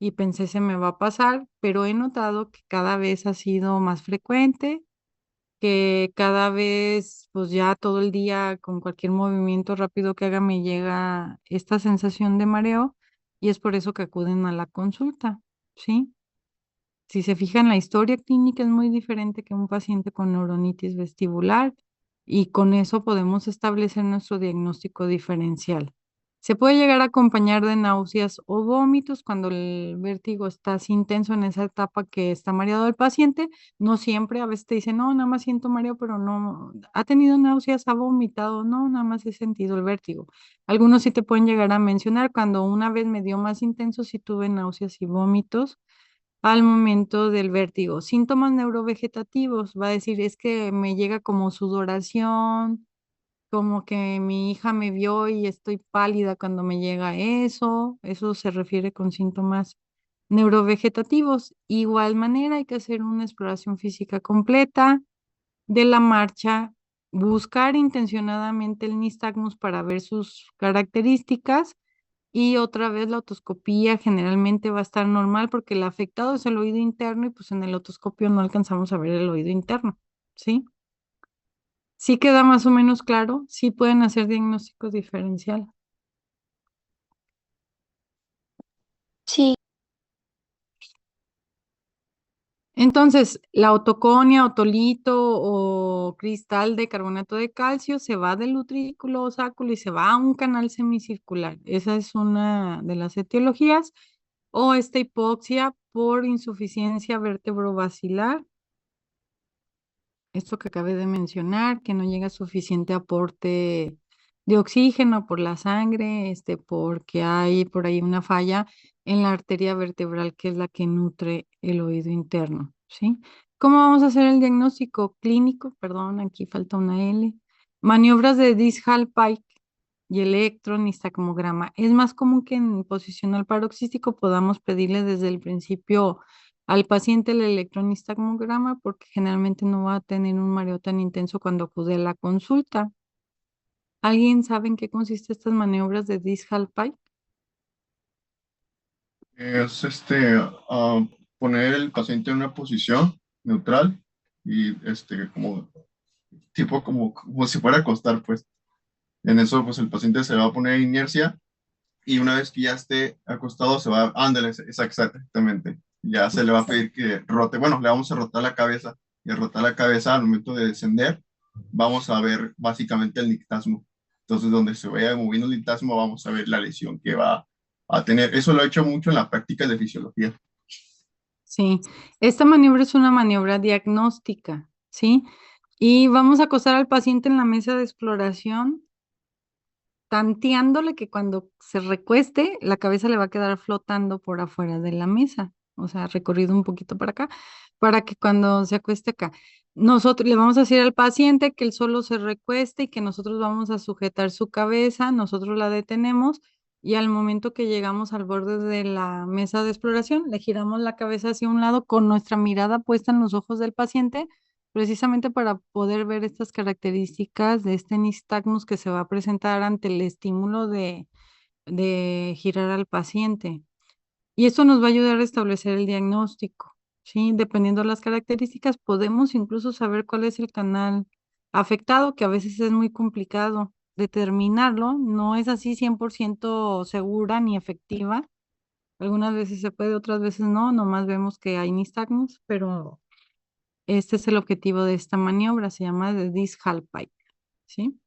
y pensé se me va a pasar, pero he notado que cada vez ha sido más frecuente, que cada vez, pues ya todo el día con cualquier movimiento rápido que haga me llega esta sensación de mareo y es por eso que acuden a la consulta, ¿sí? Si se fijan, la historia clínica es muy diferente que un paciente con neuronitis vestibular y con eso podemos establecer nuestro diagnóstico diferencial. Se puede llegar a acompañar de náuseas o vómitos cuando el vértigo está así intenso en esa etapa que está mareado el paciente. No siempre, a veces te dicen, no, nada más siento mareo, pero no, ha tenido náuseas, ha vomitado, no, nada más he sentido el vértigo. Algunos sí te pueden llegar a mencionar, cuando una vez me dio más intenso, sí tuve náuseas y vómitos al momento del vértigo. Síntomas neurovegetativos, va a decir, es que me llega como sudoración, como que mi hija me vio y estoy pálida cuando me llega eso se refiere con síntomas neurovegetativos. Igual manera hay que hacer una exploración física completa de la marcha, buscar intencionadamente el nistagmus para ver sus características y otra vez la otoscopía generalmente va a estar normal porque el afectado es el oído interno y pues en el otoscopio no alcanzamos a ver el oído interno, ¿sí? Sí queda más o menos claro, sí pueden hacer diagnóstico diferencial. Sí, Entonces, la otoconia, otolito o cristal de carbonato de calcio se va del utrículo osáculo y se va a un canal semicircular. Esa es una de las etiologías. O esta hipoxia por insuficiencia vertebrovascular, esto que acabé de mencionar, que no llega suficiente aporte de oxígeno por la sangre, porque hay por ahí una falla en la arteria vertebral que es la que nutre el oído interno, ¿sí? ¿Cómo vamos a hacer el diagnóstico clínico? Perdón, aquí falta una L. Maniobras de Dish-Hallpike y electronistagmograma. Es más común que en posicional paroxístico podamos pedirle desde el principio al paciente el electronistagmograma porque generalmente no va a tener un mareo tan intenso cuando acude a la consulta. ¿Alguien sabe en qué consiste estas maniobras de Dish-Hallpike? Es ah, poner el paciente en una posición neutral y como tipo como si fuera a acostar, pues. En eso, pues el paciente se va a poner en inercia y una vez que ya esté acostado, se va, ándale, exactamente. Ya se le va a pedir que rote, bueno, le vamos a rotar la cabeza y al rotar la cabeza al momento de descender, vamos a ver básicamente el nictasmo. Entonces, donde se vaya moviendo el nictasmo, vamos a ver la lesión que va a tener. Eso lo he hecho mucho en la práctica de fisiología. Sí, esta maniobra es una maniobra diagnóstica, ¿sí? Y vamos a acostar al paciente en la mesa de exploración tanteándole que cuando se recueste, la cabeza le va a quedar flotando por afuera de la mesa, o sea, recorrido un poquito para acá, para que cuando se acueste acá, nosotros le vamos a decir al paciente que él solo se recueste y que nosotros vamos a sujetar su cabeza, nosotros la detenemos y al momento que llegamos al borde de la mesa de exploración, le giramos la cabeza hacia un lado con nuestra mirada puesta en los ojos del paciente precisamente para poder ver estas características de este nistagmus que se va a presentar ante el estímulo de girar al paciente. Y esto nos va a ayudar a establecer el diagnóstico, ¿sí? Dependiendo de las características, podemos incluso saber cuál es el canal afectado, que a veces es muy complicado determinarlo, no es así 100% segura ni efectiva. Algunas veces se puede, otras veces no, nomás vemos que hay nistagmus, pero este es el objetivo de esta maniobra, se llama de Dish-Hallpike, ¿sí?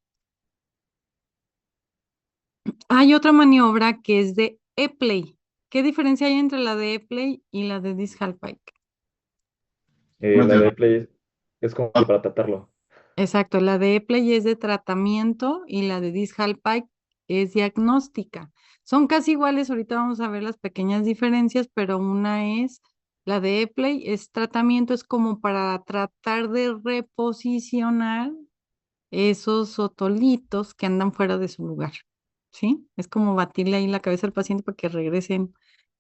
Hay otra maniobra que es de Epley. ¿Qué diferencia hay entre la de Epley y la de Dish-Hallpike? No La entiendo. de Play es como Ah, para tratarlo. Exacto, la de Epley es de tratamiento y la de Dish-Hallpike es diagnóstica. Son casi iguales, ahorita vamos a ver las pequeñas diferencias, pero una es, la de Epley es tratamiento, es como para tratar de reposicionar esos otolitos que andan fuera de su lugar, ¿sí? Es como batirle ahí la cabeza al paciente para que regresen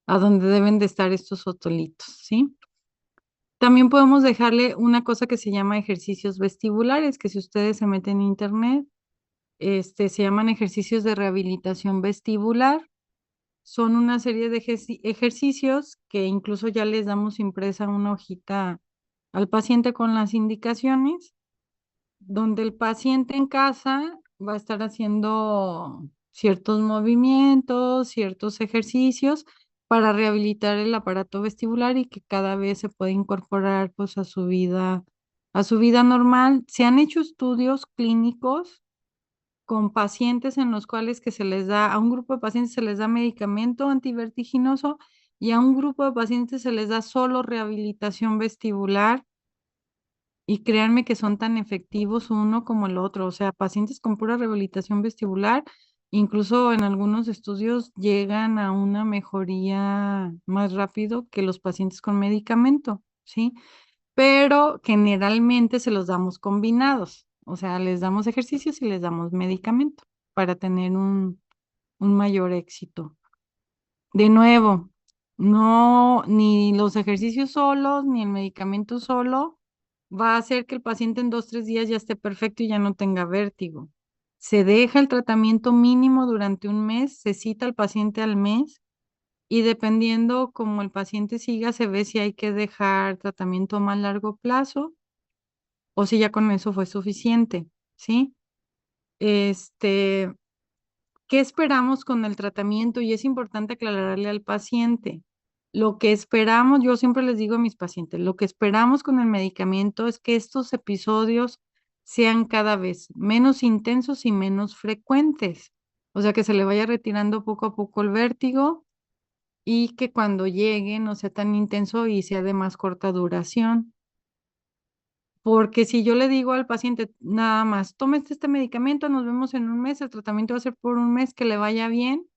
a donde deben de estar estos otolitos, ¿sí? También podemos dejarle una cosa que se llama ejercicios vestibulares, que si ustedes se meten en internet, se llaman ejercicios de rehabilitación vestibular. Son una serie de ejercicios que incluso ya les damos impresa una hojita al paciente con las indicaciones donde el paciente en casa va a estar haciendo ciertos movimientos, ciertos ejercicios para rehabilitar el aparato vestibular y que cada vez se puede incorporar pues a su vida normal. Se han hecho estudios clínicos con pacientes en los cuales que se les da, a un grupo de pacientes se les da medicamento antivertiginoso y a un grupo de pacientes se les da solo rehabilitación vestibular y créanme que son tan efectivos uno como el otro. O sea, pacientes con pura rehabilitación vestibular, incluso en algunos estudios llegan a una mejoría más rápido que los pacientes con medicamento, ¿sí? Pero generalmente se los damos combinados. O sea, les damos ejercicios y les damos medicamento para tener un mayor éxito. De nuevo, no, ni los ejercicios solos, ni el medicamento solo va a hacer que el paciente en 2, 3 días ya esté perfecto y ya no tenga vértigo. Se deja el tratamiento mínimo durante un mes, se cita al paciente al mes y dependiendo como el paciente siga, se ve si hay que dejar tratamiento a más largo plazo o si ya con eso fue suficiente, ¿sí? Este, ¿Qué esperamos con el tratamiento? Y es importante aclararle al paciente. Lo que esperamos, yo siempre les digo a mis pacientes, lo que esperamos con el medicamento es que estos episodios sean cada vez menos intensos y menos frecuentes. O sea, que se le vaya retirando poco a poco el vértigo y que cuando llegue no sea tan intenso y sea de más corta duración. Porque si yo le digo al paciente, nada más, tome este medicamento, nos vemos en un mes, el tratamiento va a ser por un mes, que le vaya bien.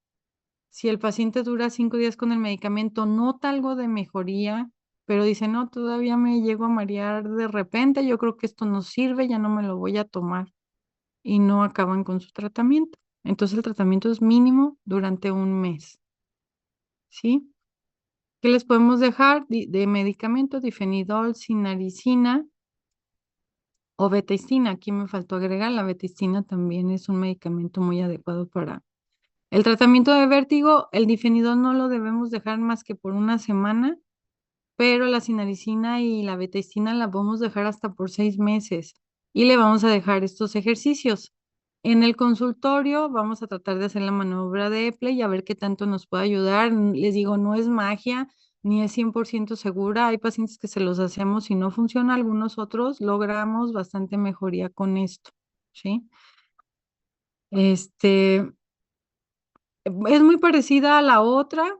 Si el paciente dura 5 días con el medicamento, nota algo de mejoría, pero dice, no, todavía me llego a marear de repente, yo creo que esto no sirve, ya no me lo voy a tomar y no acaban con su tratamiento. Entonces el tratamiento es mínimo durante un mes, ¿sí? ¿Qué les podemos dejar de medicamento? Difenidol, cinaricina o betistina. Aquí me faltó agregar, la betistina también es un medicamento muy adecuado para el tratamiento de vértigo. El difenidol no lo debemos dejar más que por una semana, pero la cinaricina y la betistina la podemos dejar hasta por 6 meses y le vamos a dejar estos ejercicios. En el consultorio vamos a tratar de hacer la maniobra de Epley y a ver qué tanto nos puede ayudar. Les digo, no es magia ni es 100% segura. Hay pacientes que se los hacemos y no funciona, algunos otros logramos bastante mejoría con esto, ¿sí? Este, es muy parecida a la otra,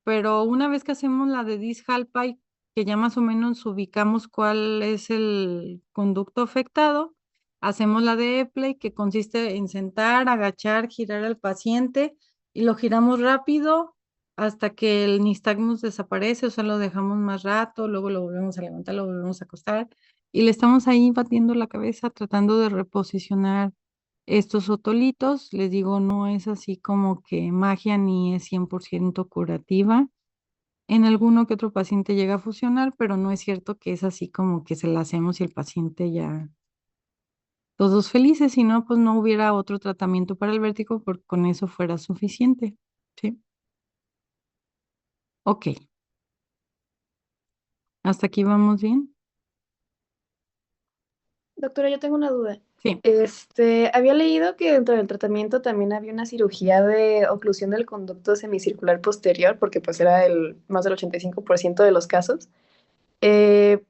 pero una vez que hacemos la de Dish-Halpy, que ya más o menos ubicamos cuál es el conducto afectado, hacemos la de Epley, que consiste en sentar, agachar, girar al paciente y lo giramos rápido hasta que el nistagmus desaparece, o sea, lo dejamos más rato, luego lo volvemos a levantar, lo volvemos a acostar y le estamos ahí batiendo la cabeza tratando de reposicionar estos otolitos. Les digo, no es así como que magia ni es 100% curativa. En alguno que otro paciente llega a funcionar, pero no es cierto que es así como que se la hacemos y el paciente ya todos felices, si no, pues no hubiera otro tratamiento para el vértigo porque con eso fuera suficiente. ¿Sí? Ok, hasta aquí vamos bien. Doctora, yo tengo una duda. Sí, Había leído que dentro del tratamiento también había una cirugía de oclusión del conducto semicircular posterior, porque pues era más del 85% de los casos. Eh,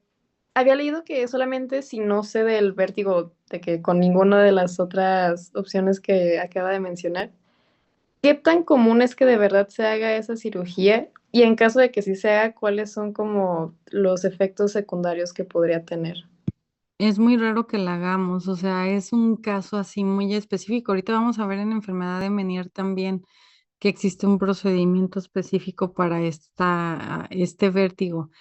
Había leído que solamente si no cede el vértigo, de que con ninguna de las otras opciones que acaba de mencionar, ¿qué tan común es que de verdad se haga esa cirugía? Y en caso de que sí se haga, ¿cuáles son como los efectos secundarios que podría tener? es muy raro que la hagamos, o sea, es un caso así muy específico. Ahorita vamos a ver en enfermedad de Meniere también que existe un procedimiento específico para este vértigo.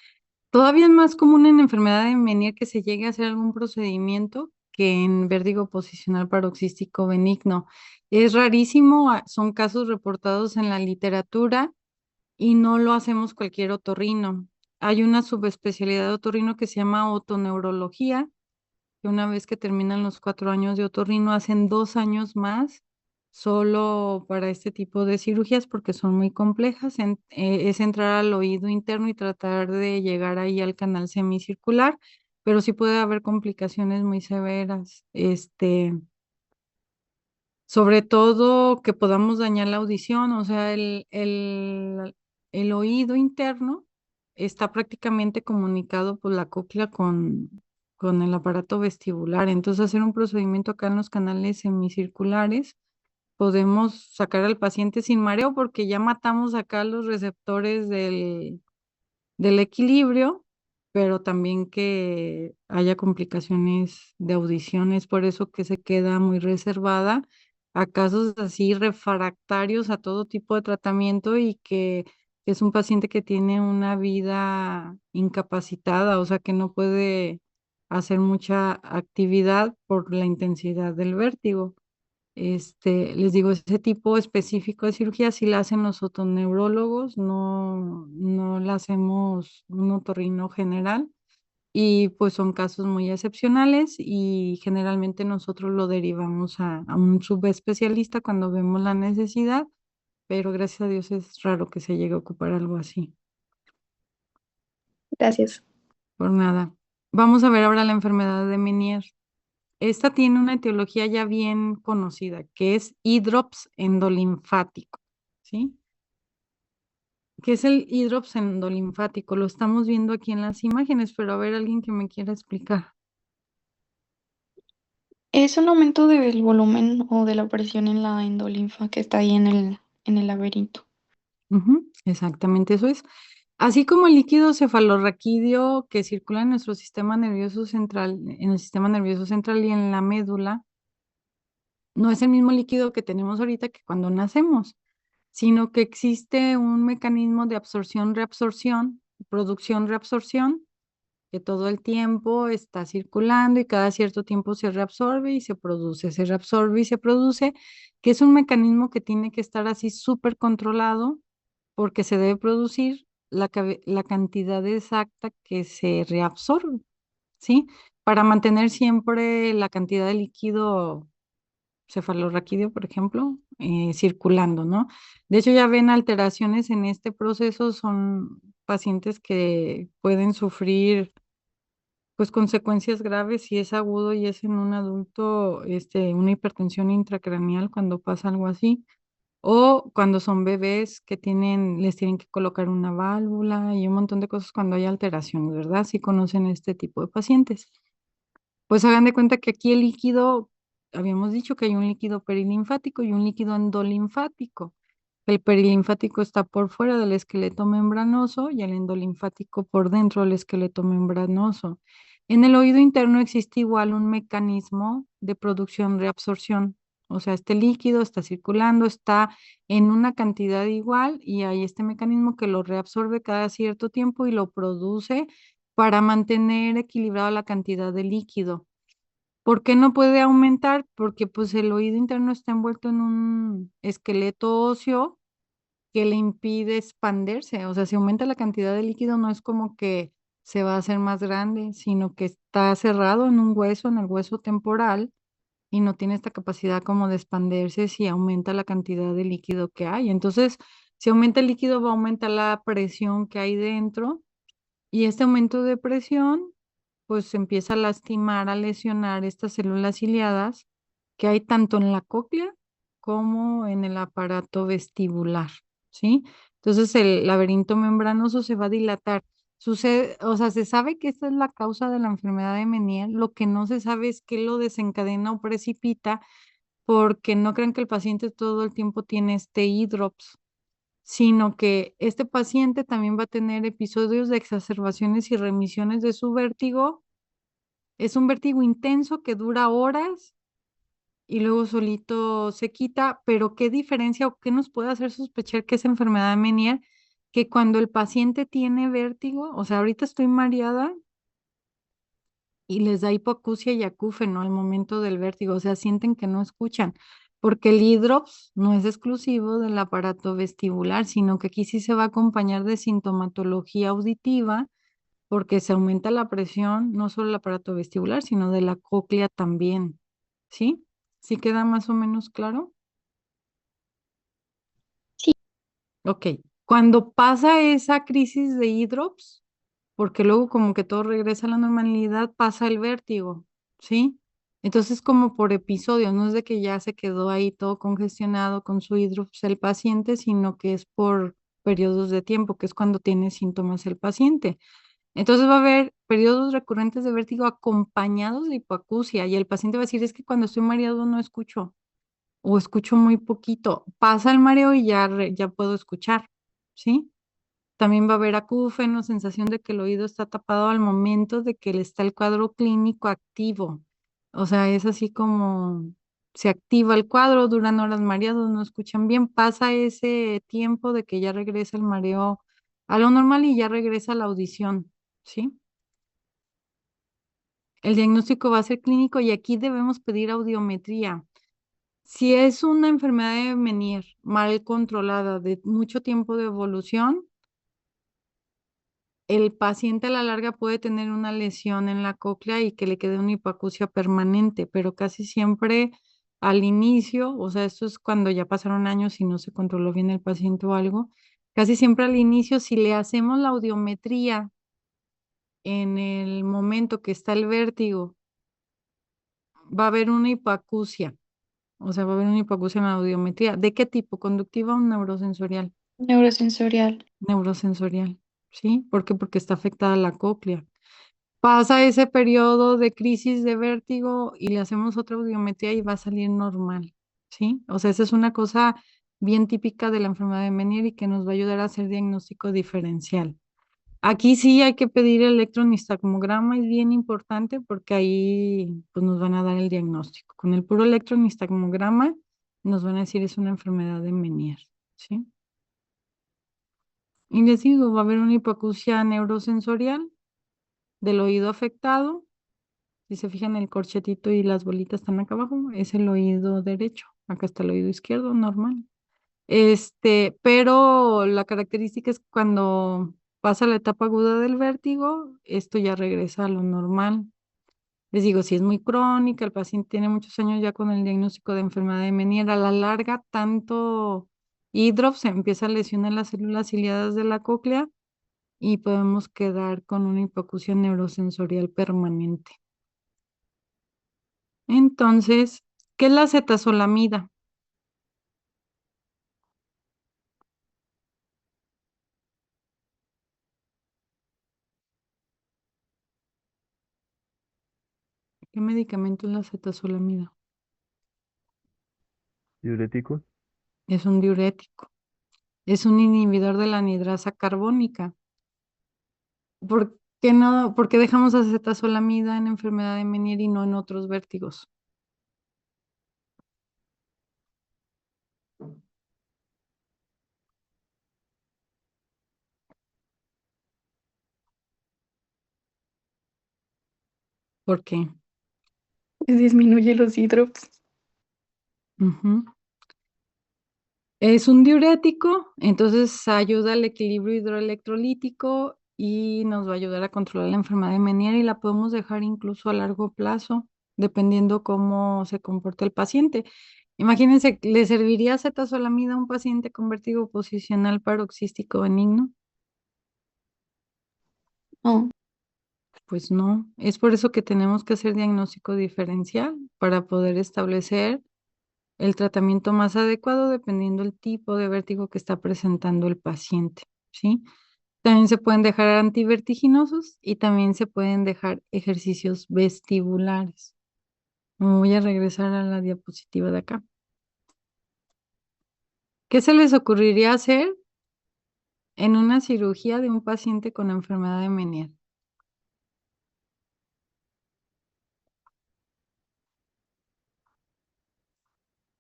Todavía es más común en enfermedad de Meniere que se llegue a hacer algún procedimiento que en vértigo posicional paroxístico benigno. Es rarísimo, son casos reportados en la literatura y no lo hacemos cualquier otorrino. Hay una subespecialidad de otorrino que se llama otoneurología, que una vez que terminan los 4 años de otorrino, hacen 2 años más solo para este tipo de cirugías porque son muy complejas. Es entrar al oído interno y tratar de llegar ahí al canal semicircular, pero sí puede haber complicaciones muy severas. Sobre todo que podamos dañar la audición, o sea, el oído interno está prácticamente comunicado por la cóclea con el aparato vestibular. Entonces, hacer un procedimiento acá en los canales semicirculares, podemos sacar al paciente sin mareo porque ya matamos acá los receptores del equilibrio, pero también que haya complicaciones de audición. Es por eso que se queda muy reservada a casos así refractarios a todo tipo de tratamiento y que es un paciente que tiene una vida incapacitada, o sea que no puede hacer mucha actividad por la intensidad del vértigo. Les digo, ese tipo específico de cirugía sí la hacen los otoneurólogos, no la hacemos un otorrino general y pues son casos muy excepcionales y generalmente nosotros lo derivamos a un subespecialista cuando vemos la necesidad, pero gracias a Dios es raro que se llegue a ocupar algo así. Gracias. Por nada. Vamos a ver ahora la enfermedad de Meniere. Esta tiene una etiología ya bien conocida, que es hidrops endolinfático, ¿sí? ¿Qué es el hidrops endolinfático? Lo estamos viendo aquí en las imágenes, pero a ver, alguien que me quiera explicar. Es un aumento del volumen o de la presión en la endolinfa que está ahí en el laberinto. Ujú, exactamente eso es. Así como el líquido cefalorraquídeo que circula en nuestro sistema nervioso central, en el sistema nervioso central y en la médula, no es el mismo líquido que tenemos ahorita que cuando nacemos, sino que existe un mecanismo de absorción-reabsorción, producción-reabsorción, que todo el tiempo está circulando y cada cierto tiempo se reabsorbe y se reabsorbe y se produce, que es un mecanismo que tiene que estar así súper controlado porque se debe producir la cantidad exacta que se reabsorbe, ¿sí? Para mantener siempre la cantidad de líquido cefalorraquídeo, por ejemplo, circulando, ¿no? De hecho, ya ven alteraciones en este proceso, son pacientes que pueden sufrir pues consecuencias graves si es agudo y es en un adulto, una hipertensión intracraneal cuando pasa algo así, o cuando son bebés que les tienen que colocar una válvula y un montón de cosas cuando hay alteraciones, ¿verdad? Si conocen este tipo de pacientes. Pues hagan de cuenta que aquí el líquido, habíamos dicho que hay un líquido perilinfático y un líquido endolinfático. El perilinfático está por fuera del esqueleto membranoso y el endolinfático por dentro del esqueleto membranoso. En el oído interno existe igual un mecanismo de producción-reabsorción. O sea, este líquido está circulando, está en una cantidad igual y hay este mecanismo que lo reabsorbe cada cierto tiempo y lo produce para mantener equilibrada la cantidad de líquido. ¿Por qué no puede aumentar? Porque pues el oído interno está envuelto en un esqueleto óseo que le impide expandirse. O sea, si aumenta la cantidad de líquido, no es como que se va a hacer más grande, sino que está cerrado en un hueso, en el hueso temporal, y no tiene esta capacidad como de expandirse si aumenta la cantidad de líquido que hay. Entonces, si aumenta el líquido, va a aumentar la presión que hay dentro, y este aumento de presión, pues empieza a lastimar, a lesionar estas células ciliadas que hay tanto en la cóclea como en el aparato vestibular, ¿sí? Entonces el laberinto membranoso se va a dilatar. Sucede, o sea, se sabe que esta es la causa de la enfermedad de Meniere, lo que no se sabe es qué lo desencadena o precipita, porque no crean que el paciente todo el tiempo tiene este hidrops, sino que este paciente también va a tener episodios de exacerbaciones y remisiones de su vértigo. Es un vértigo intenso que dura horas y luego solito se quita, pero ¿qué diferencia o qué nos puede hacer sospechar que es enfermedad de Meniere? Que cuando el paciente tiene vértigo, o sea, ahorita estoy mareada y les da hipoacusia y acúfeno al momento del vértigo, o sea, sienten que no escuchan, porque el hidrops no es exclusivo del aparato vestibular, sino que aquí sí se va a acompañar de sintomatología auditiva, porque se aumenta la presión, no solo el aparato vestibular, sino de la cóclea también, ¿sí? ¿Sí queda más o menos claro? Sí, Ok, cuando pasa esa crisis de hidrops, porque luego como que todo regresa a la normalidad, pasa el vértigo, ¿sí? Entonces como por episodios, no es de que ya se quedó ahí todo congestionado con su hidrops el paciente, sino que es por periodos de tiempo, que es cuando tiene síntomas el paciente. Entonces va a haber periodos recurrentes de vértigo acompañados de hipoacusia y el paciente va a decir, es que cuando estoy mareado no escucho o escucho muy poquito. Pasa el mareo y ya, ya puedo escuchar, ¿sí? También va a haber acúfeno, sensación de que el oído está tapado al momento de que le está el cuadro clínico activo. O sea, es así como se activa el cuadro, duran horas mareados, no escuchan bien, pasa ese tiempo de que ya regresa el mareo a lo normal y ya regresa la audición, ¿sí? El diagnóstico va a ser clínico y aquí debemos pedir audiometría. Si es una enfermedad de Meniere mal controlada de mucho tiempo de evolución, el paciente a la larga puede tener una lesión en la cóclea y que le quede una hipoacusia permanente, pero casi siempre al inicio, o sea, esto es cuando ya pasaron años y no se controló bien el paciente o algo, casi siempre al inicio, si le hacemos la audiometría en el momento que está el vértigo, va a haber una hipoacusia, o sea, va a haber una hipoacusia en la audiometría. ¿De qué tipo? ¿Conductiva o neurosensorial? Neurosensorial. Neurosensorial, ¿sí? ¿Por qué? Porque está afectada la cóclea. Pasa ese periodo de crisis de vértigo y le hacemos otra audiometría y va a salir normal, ¿sí? O sea, esa es una cosa bien típica de la enfermedad de Meniere y que nos va a ayudar a hacer diagnóstico diferencial. Aquí sí hay que pedir electronistagmograma, es bien importante porque ahí pues, nos van a dar el diagnóstico. Con el puro electronistagmograma nos van a decir es una enfermedad de Meniere, ¿sí? Y les digo, va a haber una hipoacusia neurosensorial del oído afectado. Si se fijan, el corchetito y las bolitas están acá abajo, es el oído derecho. Acá está el oído izquierdo, normal. Pero la característica es cuando pasa la etapa aguda del vértigo, esto ya regresa a lo normal. Les digo, si es muy crónica, el paciente tiene muchos años ya con el diagnóstico de enfermedad de Meniere, a la larga, tanto hidrops se empieza a lesionar las células ciliadas de la cóclea y podemos quedar con una hipoacusia neurosensorial permanente. Entonces, ¿qué es la cetazolamida? ¿Qué medicamento es la cetazolamida? Diurético. Es un diurético, es un inhibidor de la anidrasa carbónica. ¿Por qué no? ¿Por qué dejamos acetazolamida en enfermedad de Meniere y no en otros vértigos? ¿Por qué? Disminuye los hidrops. Ujú. Es un diurético, entonces ayuda al equilibrio hidroelectrolítico y nos va a ayudar a controlar la enfermedad de Meniere y la podemos dejar incluso a largo plazo, dependiendo cómo se comporte el paciente. Imagínense, ¿le serviría cetazolamida a un paciente con vértigo posicional paroxístico benigno? No, Pues no, es por eso que tenemos que hacer diagnóstico diferencial para poder establecer el tratamiento más adecuado dependiendo del tipo de vértigo que está presentando el paciente, ¿sí? También se pueden dejar antivertiginosos y también se pueden dejar ejercicios vestibulares. Me voy a regresar a la diapositiva de acá. ¿Qué se les ocurriría hacer en una cirugía de un paciente con enfermedad de Meniere?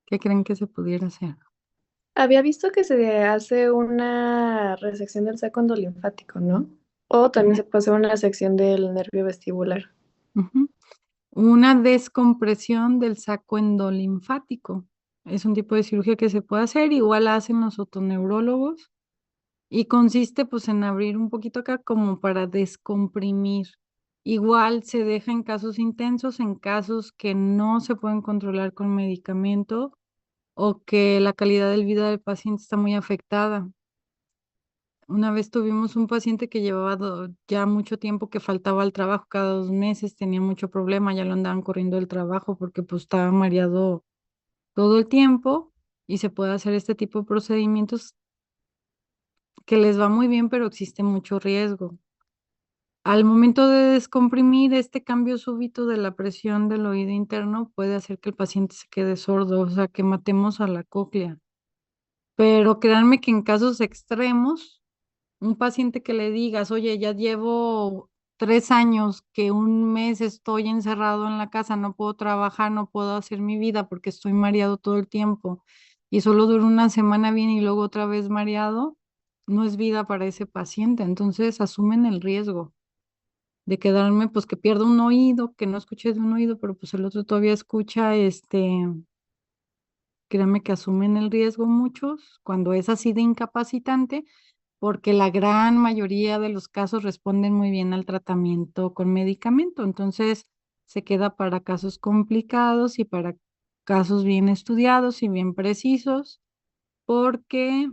¿Qué creen que se pudiera hacer? Había visto que se hace una resección del saco endolinfático, ¿no? O también se puede hacer una sección del nervio vestibular. Ujú. Una descompresión del saco endolinfático. Es un tipo de cirugía que se puede hacer, igual la hacen los otoneurólogos y consiste pues en abrir un poquito acá como para descomprimir. Igual se deja en casos intensos, en casos que no se pueden controlar con medicamento o que la calidad de vida del paciente está muy afectada. Una vez tuvimos un paciente que llevaba ya mucho tiempo que faltaba al trabajo, cada 2 meses tenía mucho problema, ya lo andaban corriendo del trabajo porque pues estaba mareado todo el tiempo y se puede hacer este tipo de procedimientos que les va muy bien, pero existe mucho riesgo. al momento de descomprimir, este cambio súbito de la presión del oído interno puede hacer que el paciente se quede sordo, o sea, que matemos a la cóclea. Pero créanme que en casos extremos, un paciente que le digas, oye, ya llevo 3 años que un mes estoy encerrado en la casa, no puedo trabajar, no puedo hacer mi vida porque estoy mareado todo el tiempo y solo dura una semana bien y luego otra vez mareado, no es vida para ese paciente. Entonces asumen el riesgo de quedarme, pues que pierda un oído, que no escuche de un oído, pero pues el otro todavía escucha, créanme que asumen el riesgo muchos cuando es así de incapacitante, porque la gran mayoría de los casos responden muy bien al tratamiento con medicamento. Entonces, se queda para casos complicados y para casos bien estudiados y bien precisos, porque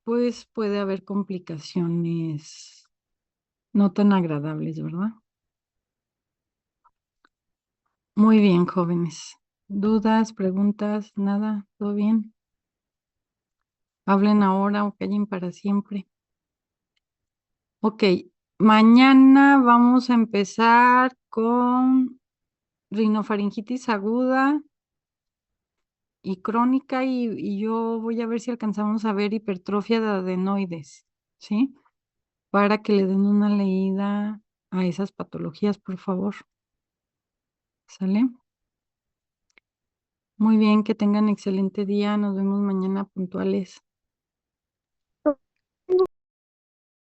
pues puede haber complicaciones no tan agradables, ¿verdad? Muy bien, jóvenes. ¿Dudas, preguntas? Nada, ¿todo bien? Hablen ahora o callen para siempre. Ok, mañana vamos a empezar con rinofaringitis aguda y crónica y yo voy a ver si alcanzamos a ver hipertrofia de adenoides, ¿sí? Para que le den una leída a esas patologías, por favor. ¿Sale? Muy bien, que tengan excelente día. Nos vemos mañana puntuales.